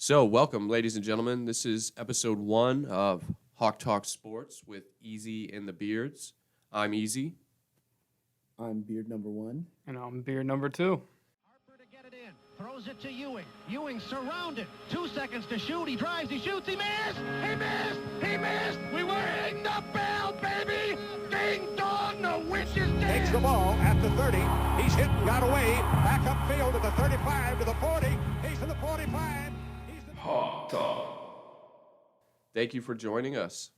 So, welcome, ladies and gentlemen. This is episode 1 of Hawktalk Sports with Easy and the Beards. I'm Easy. I'm Beard number 1. And I'm Beard number 2. Harper to get it in. Throws it to Ewing. Ewing surrounded. 2 seconds to shoot. He drives. He shoots. He missed. He missed. He missed. We ring the bell, baby. Ding dong. The witch is dead. Takes the ball at the 30. He's hit and got away. Back upfield to the 35 to the 40. He's to the 45. Hawktalk. Thank you for joining us.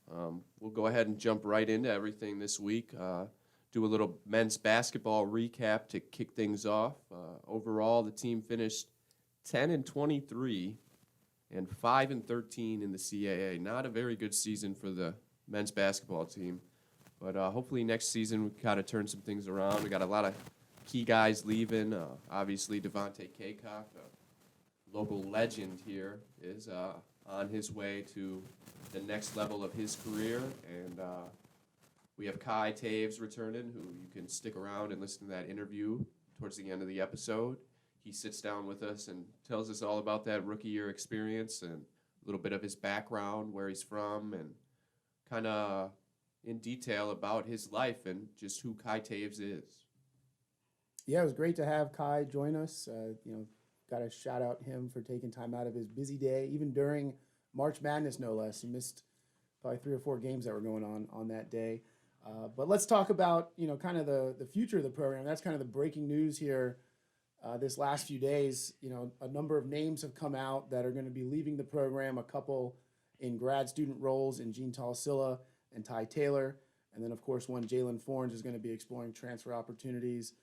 We'll go ahead and jump right into everything this week. Do a little men's basketball recap to kick things off. Overall, the team finished 10-23 and 5-13 in the CAA. Not a very good season for the men's basketball team, but hopefully next season we kind of turn some things around. We got a lot of key guys leaving. Obviously, Devontae Kaycock, local legend here, is on his way to the next level of his career, and we have Kai Toews returning, who you can stick around and listen to that interview towards the end of the episode. He sits down with us and tells us all about that rookie year experience and a little bit of his background, where he's from, and kind of in detail about his life and just who Kai Toews is. Yeah, it was great to have Kai join us. Got to shout out him for taking time out of his busy day, even during March Madness, no less. He missed probably 3 or 4 games that were going on that day. But let's talk about, kind of the future of the program. That's kind of the breaking news here this last few days. A number of names have come out that are going to be leaving the program, a couple in grad student roles in Gene Talsilla and Ty Taylor. And then, of course, one, Jalen Fornes, is going to be exploring transfer opportunities,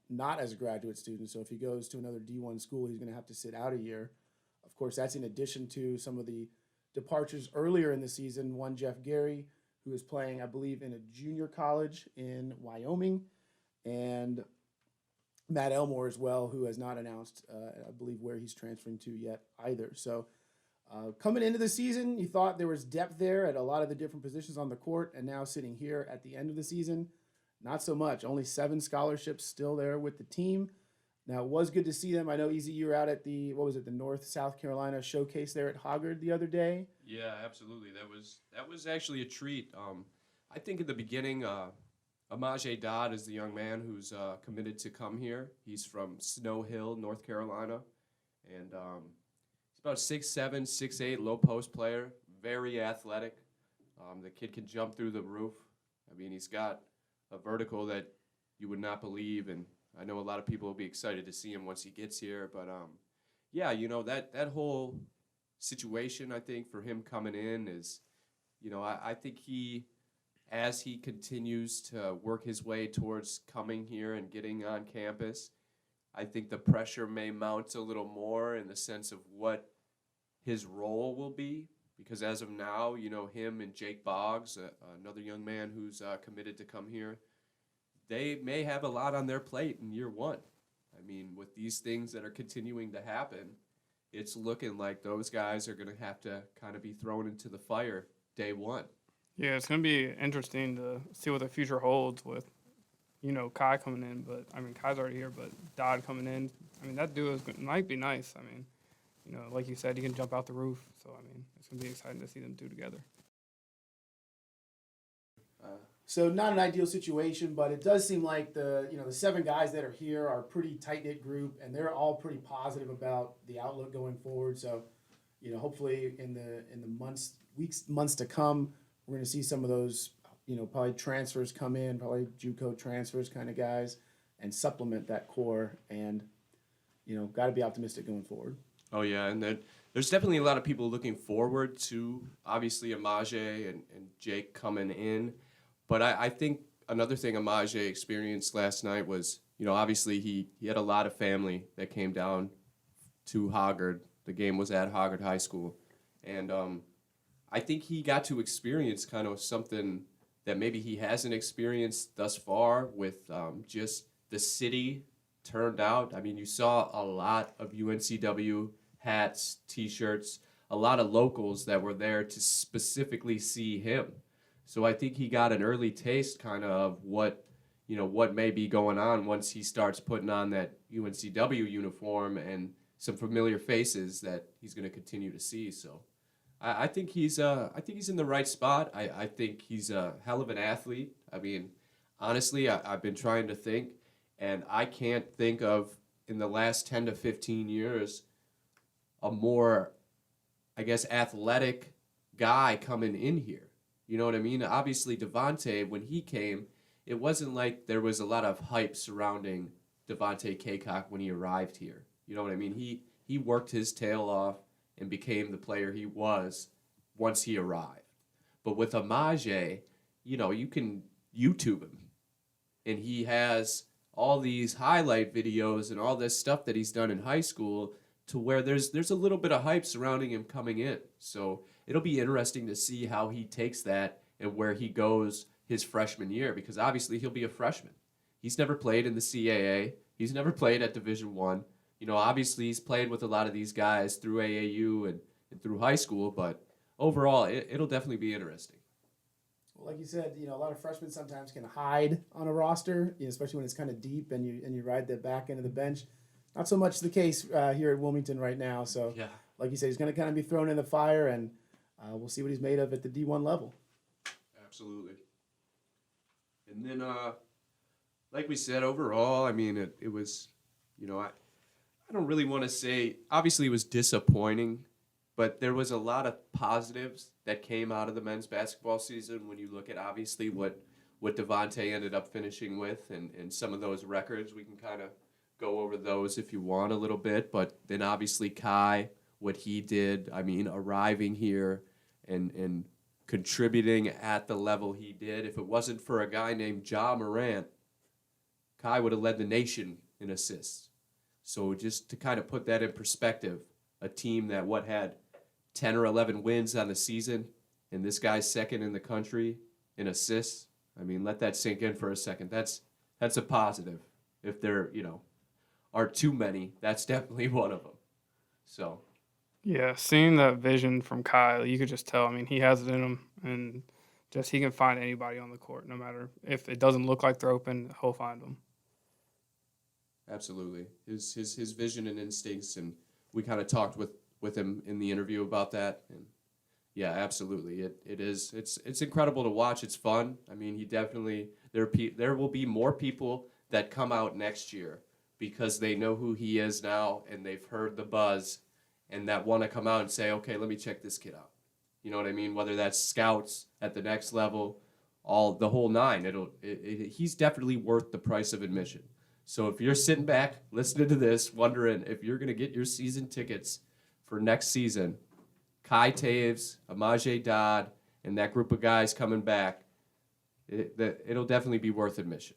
not as a graduate student. So if he goes to another D1 school, he's going to have to sit out a year. Of course, that's in addition to some of the departures earlier in the season. One, Jeff Gary, who is playing, I believe, in a junior college in Wyoming, and Matt Elmore as well, who has not announced, I believe, where he's transferring to yet either. So coming into the season, you thought there was depth there at a lot of the different positions on the court, and now sitting here at the end of the season, not so much. Only 7 scholarships still there with the team. Now, it was good to see them. I know, Easy, you were out at the North South Carolina showcase there at Hoggard the other day. Yeah, absolutely. That was actually a treat. I think in the beginning, Amaje Dodd is the young man who's committed to come here. He's from Snow Hill, North Carolina, and he's about 6'7", 6'8", low post player, very athletic. The kid can jump through the roof. I mean, he's got a vertical that you would not believe, and I know a lot of people will be excited to see him once he gets here. But, that whole situation, I think, for him coming in is, I think as he continues to work his way towards coming here and getting on campus, I think the pressure may mount a little more in the sense of what his role will be. Because as of now, him and Jake Boggs, another young man who's committed to come here, they may have a lot on their plate in year one. I mean, with these things that are continuing to happen, it's looking like those guys are going to have to kind of be thrown into the fire day one. Yeah, it's going to be interesting to see what the future holds with, Kai coming in. But, Kai's already here, but Dodd coming in. That duo might be nice. Like you said, he can jump out the roof. So, it's going to be exciting to see them two together. So not an ideal situation, but it does seem like the 7 guys that are here are a pretty tight-knit group, and they're all pretty positive about the outlook going forward. So, hopefully in the months to come, we're going to see some of those, probably transfers come in, probably JUCO transfers kind of guys, and supplement that core. And, got to be optimistic going forward. Oh, yeah, and there's definitely a lot of people looking forward to, obviously, Amaje and Jake coming in. But I think another thing Amaje experienced last night was, obviously he had a lot of family that came down to Hoggard. The game was at Hoggard High School. And I think he got to experience kind of something that maybe he hasn't experienced thus far with just the city turned out. You saw a lot of UNCW hats, T-shirts, a lot of locals that were there to specifically see him. So I think he got an early taste kind of what may be going on once he starts putting on that UNCW uniform and some familiar faces that he's going to continue to see. So I think he's in the right spot. I think he's a hell of an athlete. I mean, honestly, I've been trying to think, and I can't think of in the last 10 to 15 years a more, I guess, athletic guy coming in here. You know what I mean? Obviously, Devontae, when he came, it wasn't like there was a lot of hype surrounding Devontae Kaycock when he arrived here. You know what I mean? He worked his tail off and became the player he was once he arrived. But with Amaje, you know, you can YouTube him. And he has all these highlight videos and all this stuff that he's done in high school to where there's a little bit of hype surrounding him coming in. So it'll be interesting to see how he takes that and where he goes his freshman year, because obviously he'll be a freshman. He's never played in the CAA. He's never played at Division I. You know, obviously he's played with a lot of these guys through AAU and through high school, but overall it'll definitely be interesting. Well, like you said, you know, a lot of freshmen sometimes can hide on a roster, you know, especially when it's kind of deep and you ride the back end of the bench. Not so much the case here at Wilmington right now. So, Yeah. like you said, he's going to kind of be thrown in the fire, and we'll see what he's made of at the D1 level. Absolutely. And then, like we said, overall, I mean, it was, you know, I don't really want to say, obviously it was disappointing, but there was a lot of positives that came out of the men's basketball season when you look at, obviously, what Devontae ended up finishing with and some of those records. We can kind of go over those if you want a little bit, but then obviously Kai, what he did, I mean, arriving here and contributing at the level he did. If it wasn't for a guy named Ja Morant, Kai would have led the nation in assists. So just to kind of put that in perspective, a team that had 10 or 11 wins on the season, and this guy's second in the country in assists. I mean, let that sink in for a second. That's a positive. If there, you know, are too many, that's definitely one of them. So, Yeah, seeing that vision from Kyle, you could just tell. I mean, he has it in him, and just he can find anybody on the court, no matter if it doesn't look like they're open, he'll find them. absolutely, his vision and instincts, and we kind of talked with him in the interview about that, and yeah, absolutely, it is. It's incredible to watch. It's fun. I mean, he definitely there will be more people that come out next year because they know who he is now and they've heard the buzz and that want to come out and say, okay, let me check this kid out. You know what I mean? Whether that's scouts at the next level, the whole nine. He's definitely worth the price of admission. So if you're sitting back listening to this, wondering if you're going to get your season tickets for next season, Kai Toews, Amaje Dodd, and that group of guys coming back, it'll definitely be worth admission.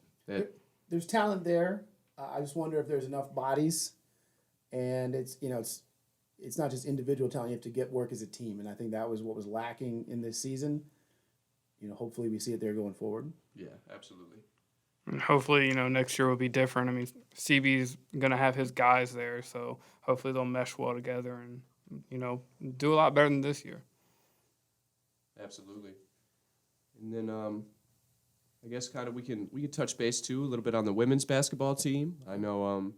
There's talent there. I just wonder if there's enough bodies, and it's not just individual talent. You have to get work as a team, and I think that was what was lacking in this season. You know, hopefully we see it there going forward. Yeah, absolutely. And hopefully, next year will be different. I mean, CB's going to have his guys there, so hopefully they'll mesh well together and, do a lot better than this year. Absolutely. And then I guess kind of we can touch base too a little bit on the women's basketball team. I know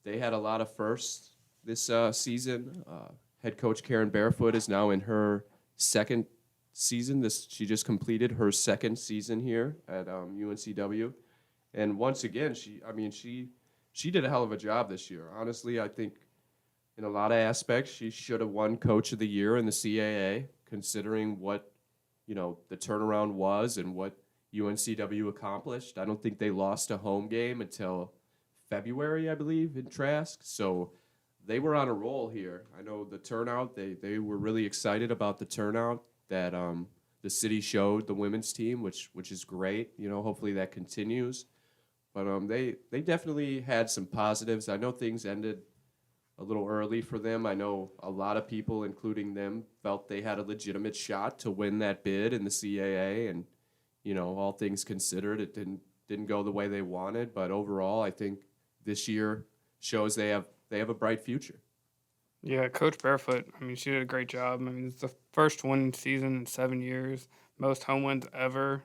they had a lot of firsts this season. Head coach Karen Barefoot is now in her second season. She just completed her second season here at UNCW, and once again she did a hell of a job this year. Honestly, I think in a lot of aspects she should have won Coach of the Year in the CAA, considering what the turnaround was and what UNCW accomplished. I don't think they lost a home game until February, I believe, in Trask. So they were on a roll here. I know the turnout, they were really excited about the turnout that the city showed the women's team, which is great. Hopefully that continues. But they definitely had some positives. I know things ended a little early for them. I know a lot of people, including them, felt they had a legitimate shot to win that bid in the CAA, and all things considered, it didn't go the way they wanted. But overall, I think this year shows they have a bright future. Yeah, Coach Barefoot, she did a great job. It's the first winning season in 7 years, most home wins ever.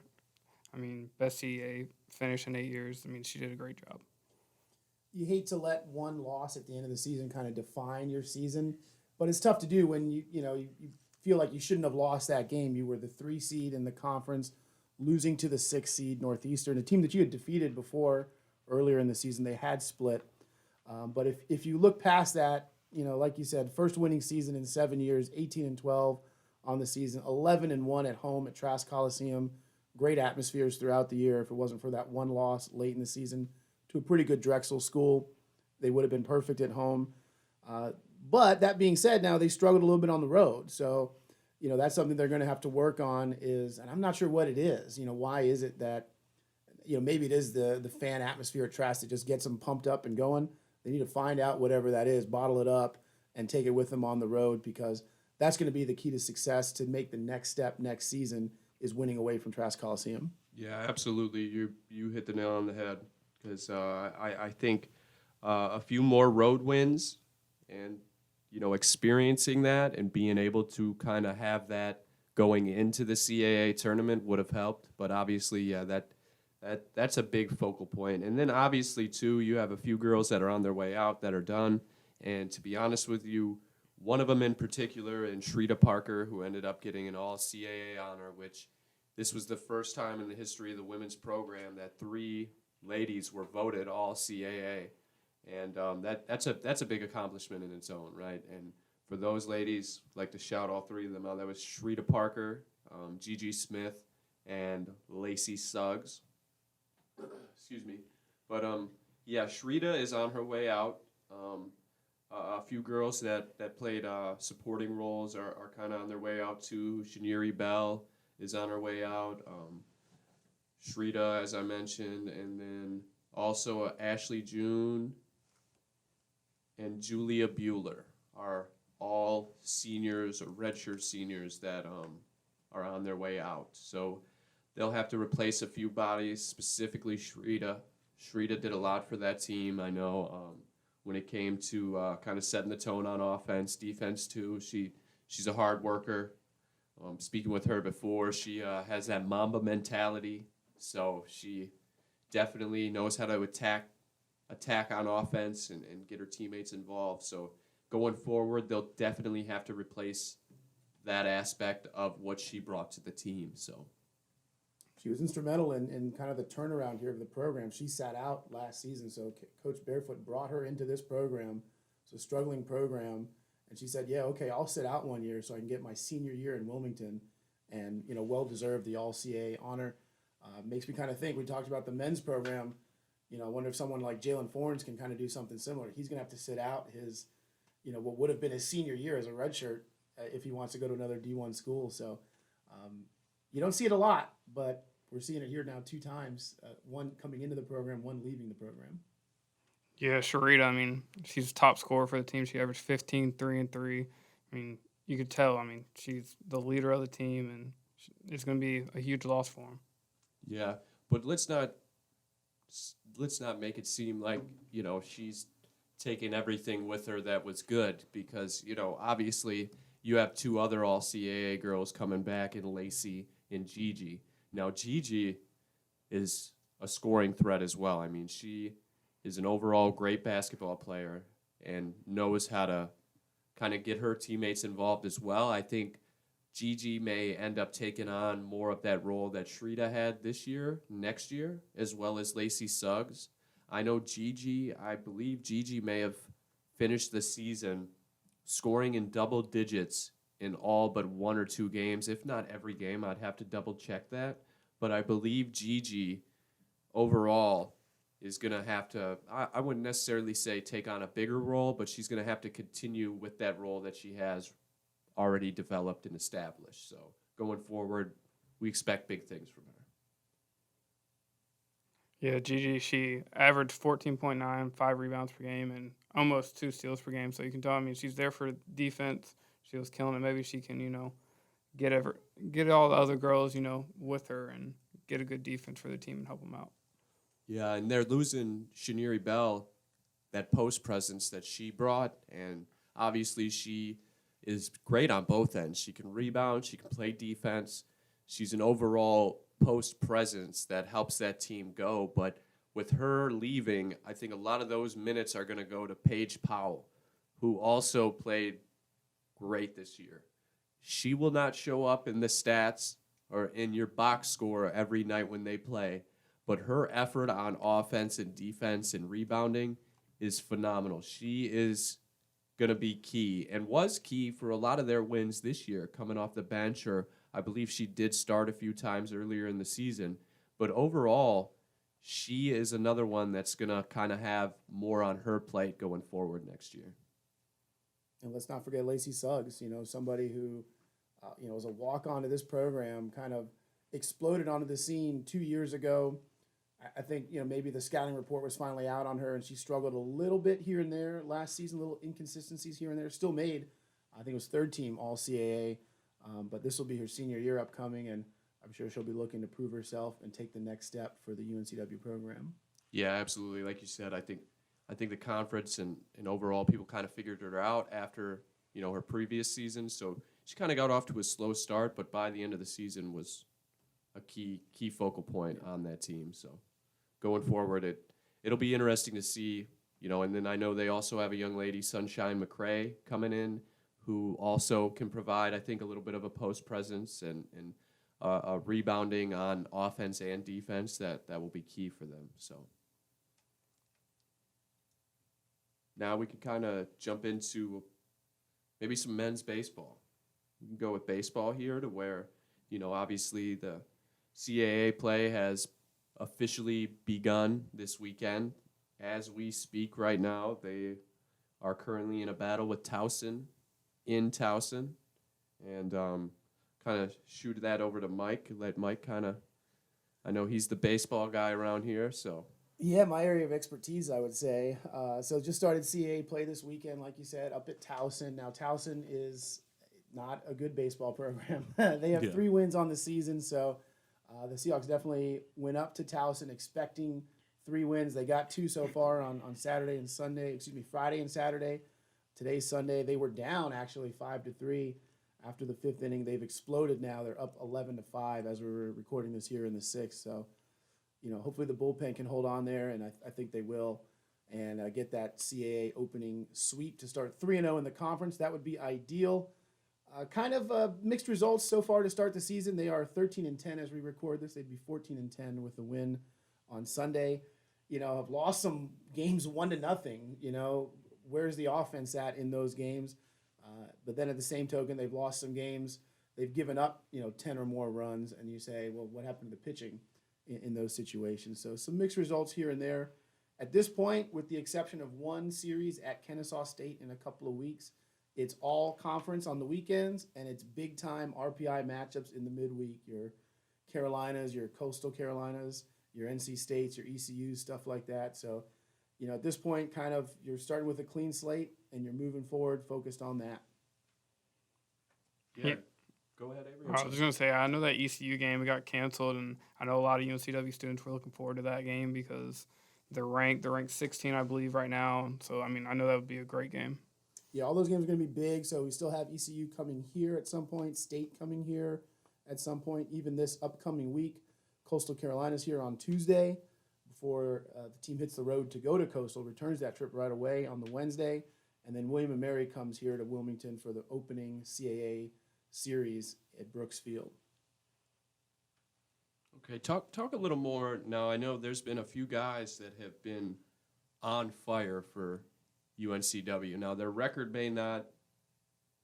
Best CAA finish in 8 years. She did a great job. you hate to let one loss at the end of the season kind of define your season, but it's tough to do when you feel like you shouldn't have lost that game. You were the 3 seed in the conference, losing to the 6 seed Northeastern, a team that you had defeated before earlier in the season. They had split. But if you look past that, like you said, first winning season in 7 years, 18-12 on the season, 11-1 at home at Trask Coliseum. Great atmospheres throughout the year. If it wasn't for that one loss late in the season to a pretty good Drexel school, they would have been perfect at home. But that being said, now they struggled a little bit on the road. So, that's something they're going to have to work on and I'm not sure what it is. Why is it that, maybe it is the fan atmosphere at Trask that just gets them pumped up and going. They need to find out whatever that is, bottle it up, and take it with them on the road, because that's going to be the key to success to make the next step next season is winning away from Trask Coliseum. Yeah, absolutely. You hit the nail on the head, because I think a few more road wins and, experiencing that and being able to kind of have that going into the CAA tournament would have helped. But obviously, yeah, that's a big focal point. And then obviously, too, you have a few girls that are on their way out that are done. And to be honest with you, one of them in particular, and Shrita Parker, who ended up getting an all-CAA honor, which this was the first time in the history of the women's program that 3 ladies were voted all-CAA. And that's a big accomplishment in its own, right? And for those ladies, I'd like to shout all 3 of them out. That was Shrita Parker, Gigi Smith, and Lacey Suggs. Excuse me. But, yeah, Shrita is on her way out. A few girls that played supporting roles are kind of on their way out, too. Shaniri Bell is on her way out. Shrita, as I mentioned, and then also Ashley June and Julia Bueller are all seniors or redshirt seniors that are on their way out. So they'll have to replace a few bodies, specifically Shrita. Shrita did a lot for that team, I know, when it came to kind of setting the tone on offense, defense too. She's a hard worker. Speaking with her before, she has that Mamba mentality, so she definitely knows how to attack on offense and get her teammates involved. So going forward, they'll definitely have to replace that aspect of what she brought to the team. So she was instrumental in kind of the turnaround here of the program. She sat out last season, so Coach Barefoot brought her into this program. It's a struggling program, and she said, yeah, okay, I'll sit out 1 year so I can get my senior year in Wilmington, and, well-deserved the All-CAA honor. Makes me kind of think, we talked about the men's program, I wonder if someone like Jalen Fornes can kind of do something similar. He's going to have to sit out his, what would have been his senior year as a redshirt if he wants to go to another D1 school. So you don't see it a lot, but we're seeing it here now 2 times, one coming into the program, one leaving the program. Yeah, Sharita, she's top scorer for the team. She averaged 15, 3 and 3. You could tell, she's the leader of the team, and it's going to be a huge loss for him. yeah, but let's not make it seem like, she's taking everything with her that was good, because, obviously you have 2 other all-CAA girls coming back in Lacey and Gigi. Now, Gigi is a scoring threat as well. She is an overall great basketball player and knows how to kind of get her teammates involved as well. I think Gigi may end up taking on more of that role that Shrita had next year, as well as Lacey Suggs. I believe Gigi may have finished the season scoring in double digits in all but 1 or 2 games, if not every game. I'd have to double check that. But I believe Gigi overall is going to have to, I wouldn't necessarily say take on a bigger role, but she's going to have to continue with that role that she has already developed and established. So going forward, we expect big things from her. Yeah, Gigi, she averaged 14.9, 5 rebounds per game, and almost 2 steals per game. So you can tell, she's there for defense. She was killing it. Maybe she can, get all the other girls, with her and get a good defense for the team and help them out. Yeah, and they're losing Shaniri Bell, that post presence that she brought, and obviously she is great on both ends. She can rebound, she can play defense. She's an overall post presence that helps that team go. But with her leaving, I think a lot of those minutes are going to go to Paige Powell, who also played great this year. She will not show up in the stats or in your box score every night when they play, but her effort on offense and defense and rebounding is phenomenal. She is going to be key and was key for a lot of their wins this year, coming off the bench, or I believe she did start a few times earlier in the season. But overall, she is another one that's going to kind of have more on her plate going forward next year. And let's not forget Lacey Suggs, somebody who, was a walk-on to this program, kind of exploded onto the scene 2 years ago. I think, maybe the scouting report was finally out on her, and she struggled a little bit here and there last season, little inconsistencies here and there. Still made, I think it was third team All-CAA, but this will be her senior year upcoming, and I'm sure she'll be looking to prove herself and take the next step for the UNCW program. Yeah, absolutely. Like you said, I think the conference and overall people kind of figured her out after, her previous season. So she kind of got off to a slow start, but by the end of the season was a key focal point on that team. So going forward, it'll be interesting to see, and then I know they also have a young lady, Sunshine McCrae, coming in, who also can provide, I think, a little bit of a post presence and rebounding on offense and defense that will be key for them. So now we can kind of jump into maybe some men's baseball. We can go with baseball here to where, obviously the CAA play has officially begun this weekend. As we speak right now, they are currently in a battle with Towson in Towson. And kind of shoot that over to Mike. Let Mike I know he's the baseball guy around here, so. Yeah, my area of expertise, I would say. So just started CAA play this weekend, like you said, up at Towson. Now, Towson is not a good baseball program. They have 3 wins on the season, so the Seahawks definitely went up to Towson expecting 3 wins. They got 2 so far on Friday and Saturday. Today's Sunday. They were down, actually, 5-3 after the 5th inning. They've exploded now. They're up 11-5 as we're recording this here in the 6th, so hopefully the bullpen can hold on there, and I think they will, and get that CAA opening sweep to start 3-0 in the conference. That would be ideal. Kind of mixed results so far to start the season. They are 13-10 as we record this. They'd be 14-10 with the win on Sunday. Have lost some games 1-0. Where's the offense at in those games? But then at the same token, they've lost some games. They've given up, 10 or more runs, and you say, well, what happened to the pitching in those situations? So some mixed results here and there. At this point, with the exception of one series at Kennesaw State in a couple of weeks, it's all conference on the weekends, and it's big-time RPI matchups in the midweek. Your Carolinas, your Coastal Carolinas, your NC States, your ECUs, stuff like that. So, at this point, kind of you're starting with a clean slate, and you're moving forward focused on that. Yeah. Go ahead, Avery. I was just going to say, I know that ECU game got canceled, and I know a lot of UNCW students were looking forward to that game because they're ranked 16, I believe, right now. So, I know that would be a great game. Yeah, all those games are going to be big, so we still have ECU coming here at some point, State coming here at some point, even this upcoming week. Coastal Carolina's here on Tuesday before the team hits the road to go to Coastal, returns that trip right away on the Wednesday, and then William & Mary comes here to Wilmington for the opening CAA series at Brooks Field. Okay, talk a little more. Now, I know there's been a few guys that have been on fire for UNCW. Now, their record may not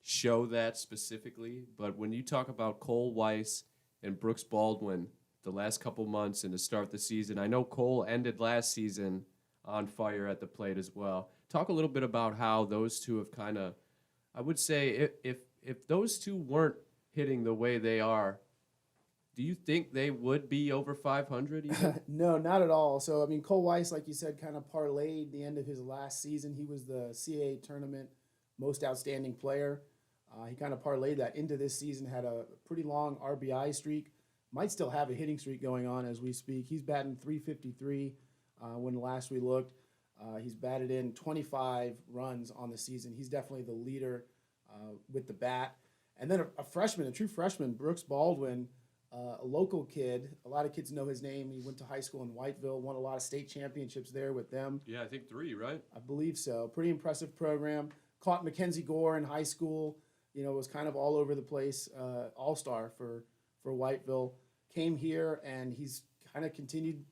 show that specifically, but when you talk about Cole Weiss and Brooks Baldwin the last couple months and to start the season, I know Cole ended last season on fire at the plate as well. Talk a little bit about how those two have kind of, I would say, if those two weren't hitting the way they are, do you think they would be over 500 even? No, not at all. So, Cole Weiss, like you said, kind of parlayed the end of his last season. He was the CAA tournament most outstanding player. He kind of parlayed that into this season, had a pretty long RBI streak. Might still have a hitting streak going on as we speak. He's batting .353 when last we looked. He's batted in 25 runs on the season. He's definitely the leader with the bat. And then a freshman, a true freshman, Brooks Baldwin, a local kid. A lot of kids know his name. He went to high school in Whiteville, won a lot of state championships there with them. Yeah, I think 3, right? I believe so. Pretty impressive program. Caught Mackenzie Gore in high school. Was kind of all over the place. All-star for Whiteville. Came here, and he's kind of continued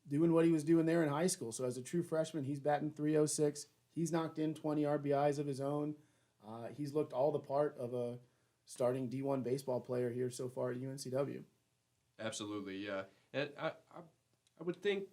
doing what he was doing there in high school. So as a true freshman, he's batting .306. He's knocked in 20 RBIs of his own. He's looked all the part of a starting D1 baseball player here so far at UNCW. Absolutely, yeah. And I would think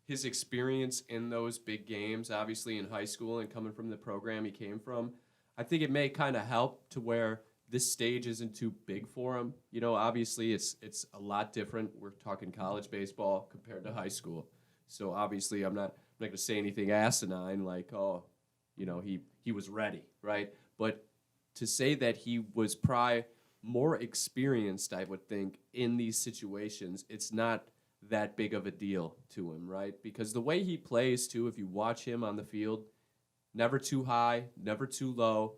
his experience in those big games, obviously in high school and coming from the program he came from, I think it may kind of help to where this stage isn't too big for him. Obviously it's a lot different. We're talking college baseball compared to high school. So obviously I'm not going to say anything asinine like, he was ready, right? But to say that he was probably more experienced, I would think, in these situations, it's not that big of a deal to him, right? Because the way he plays, too, if you watch him on the field, never too high, never too low,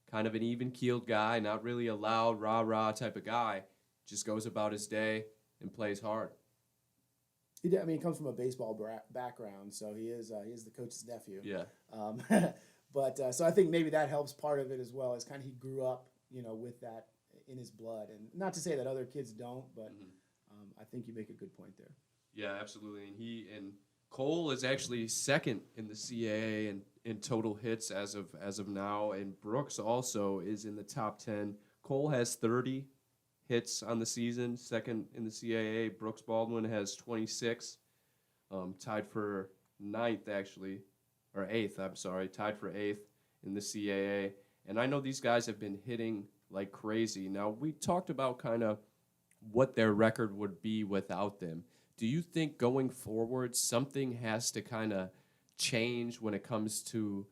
kind of an even-keeled guy, not really a loud, rah-rah type of guy, just goes about his day and plays hard. He comes from a baseball background, so he is the coach's nephew. Yeah. But so I think maybe that helps part of it as well, as kind of he grew up, with that in his blood. And not to say that other kids don't, but I think you make a good point there. Yeah, absolutely. And Cole is actually second in the CAA in total hits as of now, and Brooks also is in the top 10. Cole has 30 hits on the season, second in the CAA. Brooks Baldwin has 26, tied for eighth, tied for 8th in the CAA. And I know these guys have been hitting like crazy. Now, we talked about kind of what their record would be without them. Do you think going forward something has to kind of change when it comes to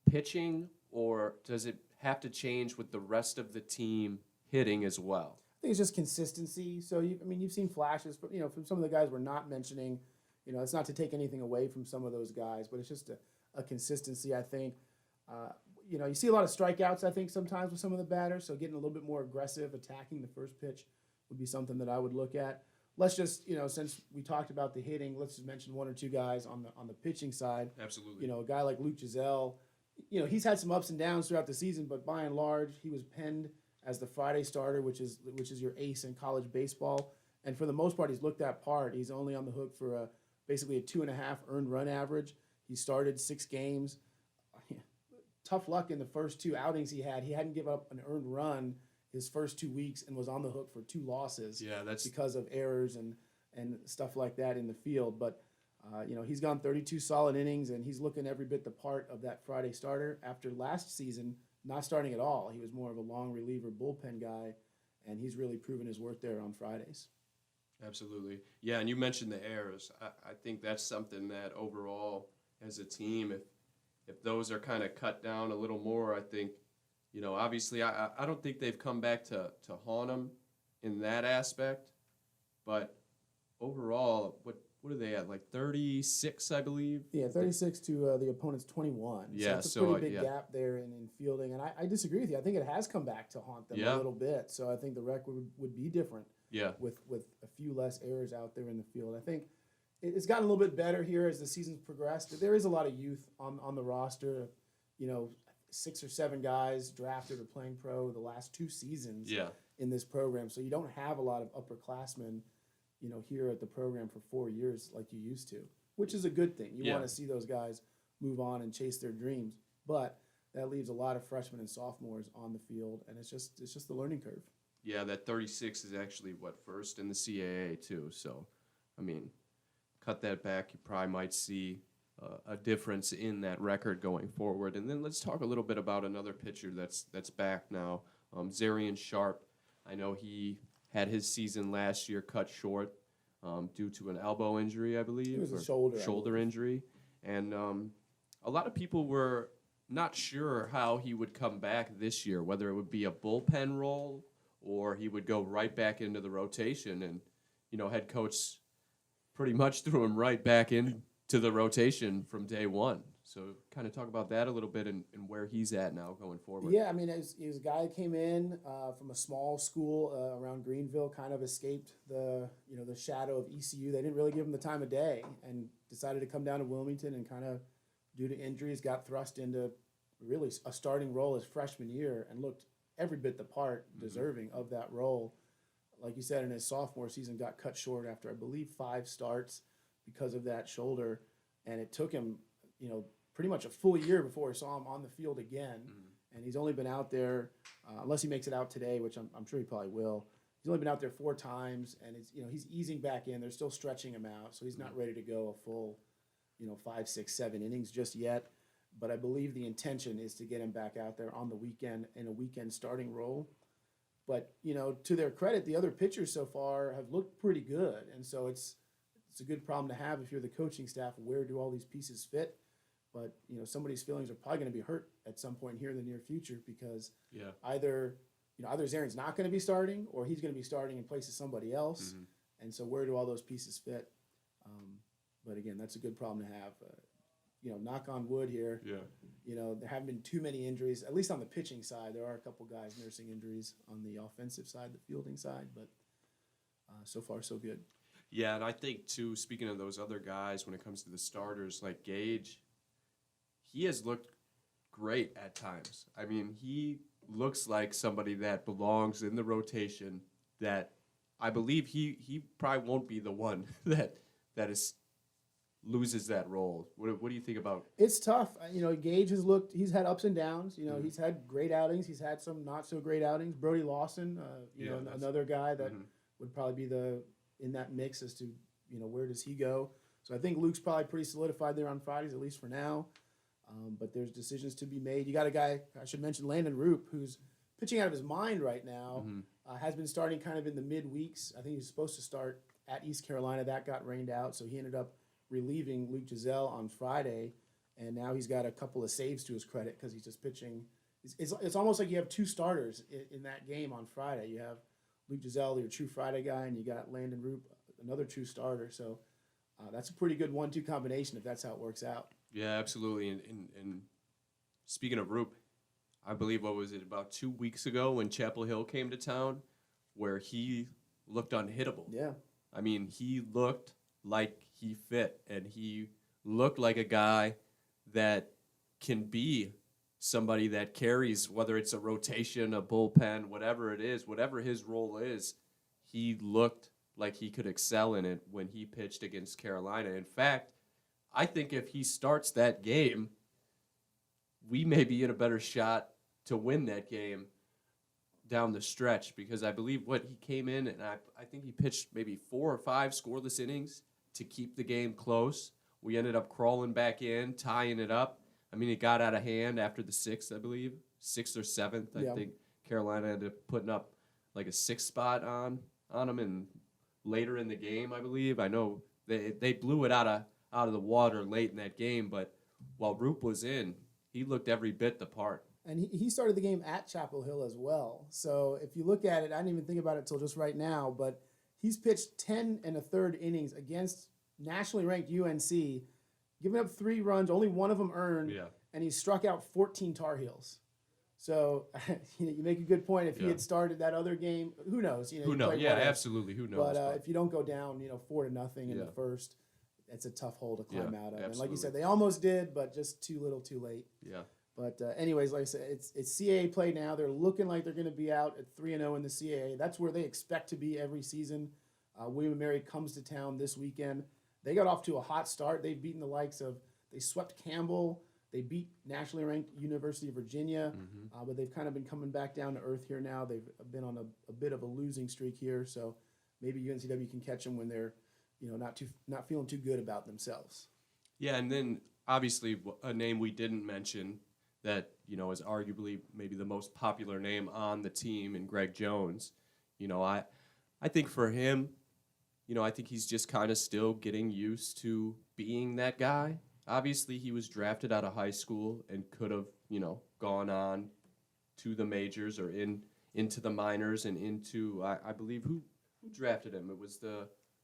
pitching, or does it have to change with the rest of the team hitting as well? I think it's just consistency. So, you've seen flashes, from some of the guys we're not mentioning. It's not to take anything away from some of those guys, but it's just a consistency, I think. You see a lot of strikeouts, I think, sometimes with some of the batters, so getting a little bit more aggressive, attacking the first pitch would be something that I would look at. Let's just, since we talked about the hitting, let's just mention one or two guys on the pitching side. Absolutely. A guy like Luke Giselle, he's had some ups and downs throughout the season, but by and large, he was penned as the Friday starter, which is your ace in college baseball. And for the most part, he's looked that part. He's only on the hook for basically a 2.5 earned run average. He started 6 games. Tough luck in the first 2 outings he had. He hadn't given up an earned run his first 2 weeks and was on the hook for 2 losses. Yeah, that's because of errors and stuff like that in the field. But he's gone 32 solid innings, and he's looking every bit the part of that Friday starter. After last season, not starting at all, he was more of a long reliever bullpen guy, and he's really proven his worth there on Fridays. Absolutely. Yeah, and you mentioned the errors. I think that's something that overall as a team, if those are kind of cut down a little more, I think, obviously I don't think they've come back to haunt them in that aspect. But overall, what are they at, like 36, I believe? Yeah, 36 to the opponent's 21. Yeah, so it's a pretty big gap there in fielding. And I disagree with you. I think it has come back to haunt them a little bit. So I think the record would be different with a few less errors out there in the field. I think it's gotten a little bit better here as the season's progressed. There is a lot of youth on the roster. 6 or 7 guys drafted or playing pro the last 2 seasons in this program. So you don't have a lot of upperclassmen, here at the program for 4 years like you used to, which is a good thing. You want to see those guys move on and chase their dreams. But that leaves a lot of freshmen and sophomores on the field, and it's just the learning curve. Yeah, that 36 is actually first in the CAA too. So, cut that back, you probably might see a difference in that record going forward. And then let's talk a little bit about another pitcher that's back now, Zarian Sharp. I know he had his season last year cut short due to an elbow injury, I believe. It was a shoulder injury. And a lot of people were not sure how he would come back this year, whether it would be a bullpen role or he would go right back into the rotation. And, head coach pretty much threw him right back into the rotation from day one. So kind of talk about that a little bit and where he's at now going forward. Yeah, I mean, he was a guy that came in from a small school around Greenville, kind of escaped the shadow of ECU. They didn't really give him the time of day, and decided to come down to Wilmington, and kind of, due to injuries, got thrust into really a starting role his freshman year, and looked every bit the part, deserving of that role. Like you said, in his sophomore season, got cut short after, I believe, 5 starts because of that shoulder, and it took him, pretty much a full year before we saw him on the field again. And he's only been out there, unless he makes it out today, which I'm sure he probably will. He's only been out there 4 times, and he's easing back in. They're still stretching him out, so he's not ready to go a full, 5, 6, 7 innings just yet. But I believe the intention is to get him back out there on the weekend in a weekend starting role. But to their credit, the other pitchers so far have looked pretty good, and so it's a good problem to have if you're the coaching staff. Where do all these pieces fit? But somebody's feelings are probably going to be hurt at some point here in the near future, because either Zarin's not going to be starting, or he's going to be starting in place of somebody else. And so where do all those pieces fit? But again, that's a good problem to have. Knock on wood here. There haven't been too many injuries, at least on the pitching side. There are a couple guys nursing injuries on the offensive side, the fielding side, but so far so good. Yeah, and I think too, speaking of those other guys, when it comes to the starters like Gage, he has looked great at times. I mean, he looks like somebody that belongs in the rotation, that I believe he probably won't be the one that loses that role. What do you think about? It's tough. Gage he's had ups and downs. He's had great outings. He's had some not so great outings. Brody Lawson, another guy that would probably be in that mix as to, where does he go? So I think Luke's probably pretty solidified there on Fridays, at least for now. But there's decisions to be made. You got a guy, I should mention, Landon Roop, who's pitching out of his mind right now. Has been starting kind of in the mid-weeks. I think he was supposed to start at East Carolina. That got rained out, so he ended up relieving Luke Giselle on Friday. And now he's got a couple of saves to his credit, because he's just pitching. It's almost like you have 2 starters in that game on Friday. You have Luke Giselle, your true Friday guy, and you got Landon Roop, another true starter. So that's a pretty good 1-2 combination if that's how it works out. Yeah, absolutely. And speaking of Roop, I believe, what was it, about 2 weeks ago when Chapel Hill came to town, where he looked unhittable. Yeah. I mean, he looked like he fit, and he looked like a guy that can be somebody that carries, whether it's a rotation, a bullpen, whatever it is, whatever his role is, he looked like he could excel in it when he pitched against Carolina. In fact, I think if he starts that game, we may be in a better shot to win that game down the stretch, because I believe he came in, and I think he pitched maybe 4 or 5 scoreless innings to keep the game close. We ended up crawling back in, tying it up. I mean, it got out of hand after the 6th, I believe, 6th or 7th. I think Carolina ended up putting up like a 6th spot on them, and later in the game, I believe. I know they blew it out of the water late in that game, but while Roop was in, he looked every bit the part. And he started the game at Chapel Hill as well. So if you look at it, I didn't even think about it until just right now, but he's pitched 10 1/3 innings against nationally ranked UNC, giving up 3 runs, only 1 of them earned, and he struck out 14 Tar Heels. So you make a good point. If he had started that other game, who knows? Who knows? Yeah, absolutely. Who knows? But if you don't go down, 4-0 in the first, it's a tough hole to climb out of. Absolutely. And like you said, they almost did, but just too little, too late. Yeah. But anyways, like I said, it's CAA play now. They're looking like they're going to be out at 3-0 in the CAA. That's where they expect to be every season. William & Mary comes to town this weekend. They got off to a hot start. They've beaten the likes of, they swept Campbell. They beat nationally ranked University of Virginia. But they've kind of been coming back down to earth here now. They've been on a bit of a losing streak here. So maybe UNCW can catch them when they're, not feeling too good about themselves. Yeah, and then obviously a name we didn't mention that, is arguably maybe the most popular name on the team, and Greg Jones. I think for him, I think he's just kind of still getting used to being that guy. Obviously, he was drafted out of high school and could have, gone on to the majors or into the minors and into, I believe, who drafted him? It was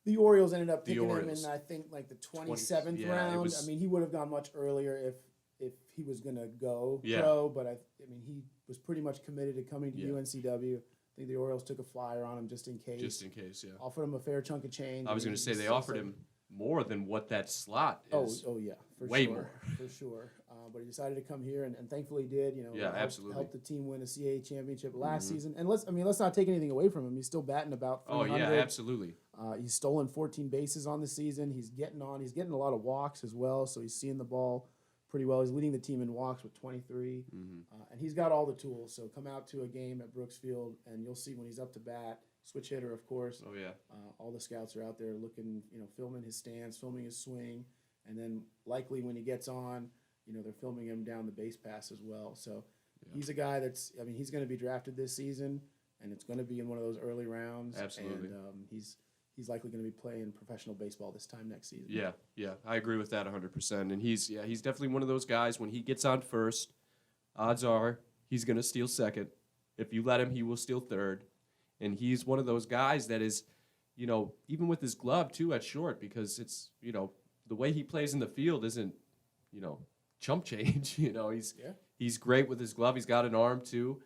the Orioles ended up picking him in, I think, like the 27th round. Was, I mean, he would have gone much earlier if if he was going to go Yeah. pro, but I mean, he was pretty much committed to coming to Yeah. UNCW. I think the Orioles took a flyer on him just in case. Just in case, yeah. Offered him a fair chunk of change. I was going to say they offered him more than what that slot is. Oh yeah, for way sure, more. for sure. But he decided to come here, and thankfully he did. Yeah, absolutely. Helped the team win a CAA championship last season. And let's not take anything away from him. He's still batting about 300. Oh yeah, absolutely. He's stolen 14 bases on the season. He's getting on. He's getting a lot of walks as well. So he's seeing the ball pretty well. He's leading the team in walks with 23, and he's got all the tools. So come out to a game at Brooksfield, and you'll see when he's up to bat. Switch hitter, of course. Oh yeah. All the scouts are out there looking, filming his stance, filming his swing, and then likely when he gets on, they're filming him down the base pass as well. So he's a guy that's, he's going to be drafted this season, and it's going to be in one of those early rounds. Absolutely. And he's likely going to be playing professional baseball this time next season. Yeah, I agree with that 100%. And he's definitely one of those guys. When he gets on first, odds are he's going to steal second. If you let him, he will steal third. And he's one of those guys that is, even with his glove too at short, because it's, the way he plays in the field isn't, chump change. He's great with his glove. He's got an arm too.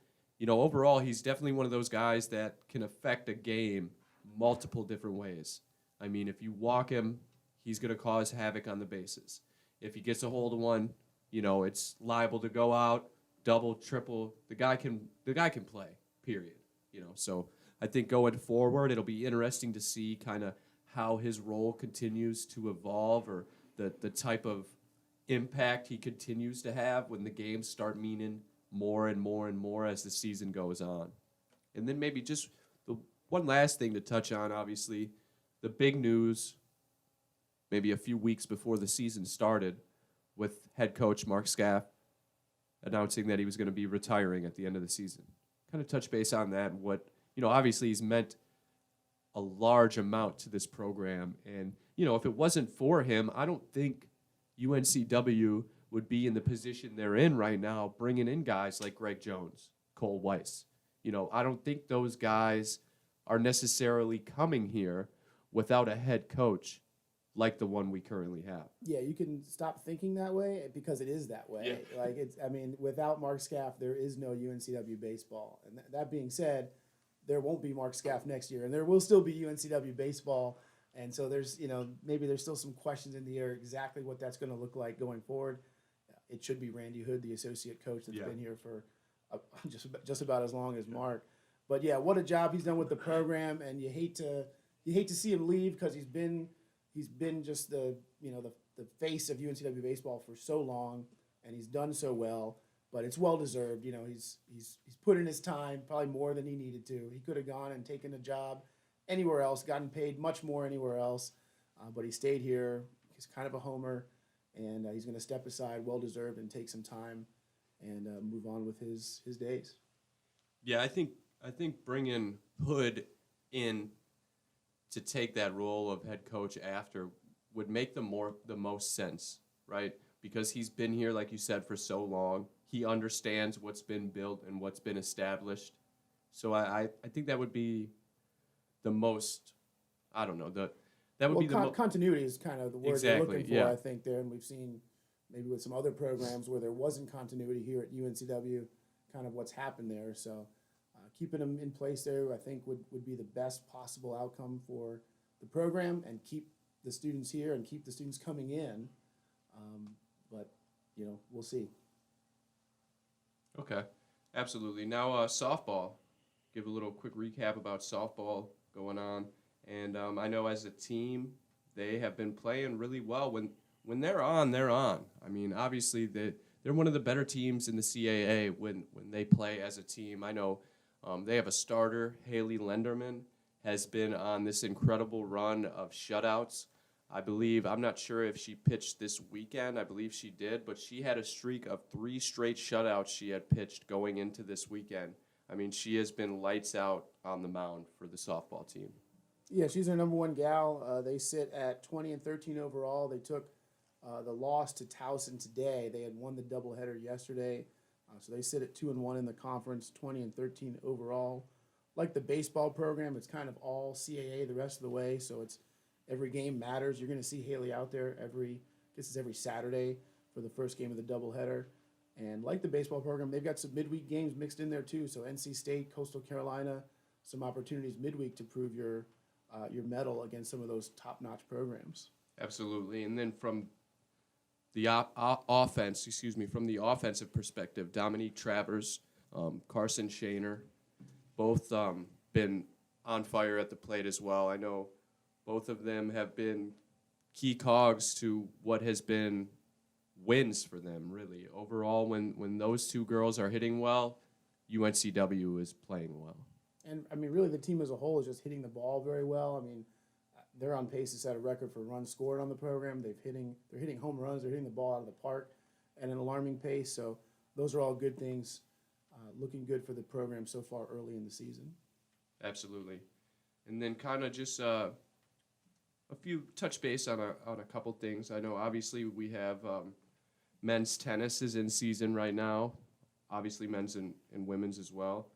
Overall, he's definitely one of those guys that can affect a game multiple different ways. I mean, if you walk him, he's going to cause havoc on the bases. If he gets a hold of one, it's liable to go out, double, triple. The guy can play, period. So I think going forward, it'll be interesting to see kind of how his role continues to evolve, or the type of impact he continues to have when the games start meaning more and more and more as the season goes on. And then maybe just the one last thing to touch on, obviously, the big news maybe a few weeks before the season started with head coach Mark Scaff announcing that he was going to be retiring at the end of the season. Kind of touch base on that and what, obviously he's meant a large amount to this program. And, if it wasn't for him, I don't think UNCW would be in the position they're in right now, bringing in guys like Greg Jones, Cole Weiss. I don't think those guys are necessarily coming here without a head coach like the one we currently have. Yeah, you can stop thinking that way because it is that way. Yeah. Without Mark Scaff, there is no UNCW baseball. And that being said, there won't be Mark Scaff next year, and there will still be UNCW baseball. And so there's, maybe there's still some questions in the air exactly what that's going to look like going forward. It should be Randy Hood, the associate coach that's been here for just about as long as Mark. But yeah, what a job he's done with the program, and you hate to see him leave because he's been just the face of UNCW baseball for so long, and he's done so well. But it's well deserved. He's put in his time, probably more than he needed to. He could have gone and taken a job anywhere else, gotten paid much more anywhere else, but he stayed here. He's kind of a homer, and he's going to step aside, well deserved, and take some time and move on with his days. Yeah, I think bringing Hood in to take that role of head coach after would make the most sense, right? Because he's been here, like you said, for so long. He understands what's been built and what's been established. So I think that would be the most, I don't know, that would be the most. Continuity is kind of the word Exactly, you're looking for, yeah. I think, there. And we've seen maybe with some other programs where there wasn't continuity here at UNCW, kind of what's happened there. So keeping them in place there, I think, would be the best possible outcome for the program, and keep the students here and keep the students coming in. But, we'll see. Okay, absolutely. Now, softball. Give a little quick recap about softball going on. And I know as a team, they have been playing really well. When they're on, they're on. I mean, obviously, they're one of the better teams in the CAA when they play as a team. I know they have a starter, Haley Lenderman, has been on this incredible run of shutouts. I'm not sure if she pitched this weekend. I believe she did, but she had a streak of 3 straight shutouts she had pitched going into this weekend. I mean, she has been lights out on the mound for the softball team. Yeah, she's their number one gal. They sit at 20-13 overall. They took the loss to Towson today. They had won the doubleheader yesterday. So they sit at 2-1 in the conference, 20-13 overall. Like the baseball program, it's kind of all CAA the rest of the way. So it's every game matters. You're going to see Haley out there every Saturday for the first game of the doubleheader. And like the baseball program, they've got some midweek games mixed in there too. So NC State, Coastal Carolina, some opportunities midweek to prove your mettle against some of those top-notch programs. Absolutely. And then from the offense, from the offensive perspective, Dominique Travers, Carson Shaner, both been on fire at the plate as well. I know both of them have been key cogs to what has been wins for them, really. Overall, when those two girls are hitting well, UNCW is playing well. And, I mean, really the team as a whole is just hitting the ball very well. I mean, they're on pace to set a record for runs scored on the program. They're hitting home runs. They're hitting the ball out of the park at an alarming pace. So those are all good things, looking good for the program so far early in the season. Absolutely. And then kind of just a few touch base on a couple things. I know obviously we have men's tennis is in season right now. Obviously men's and women's as well.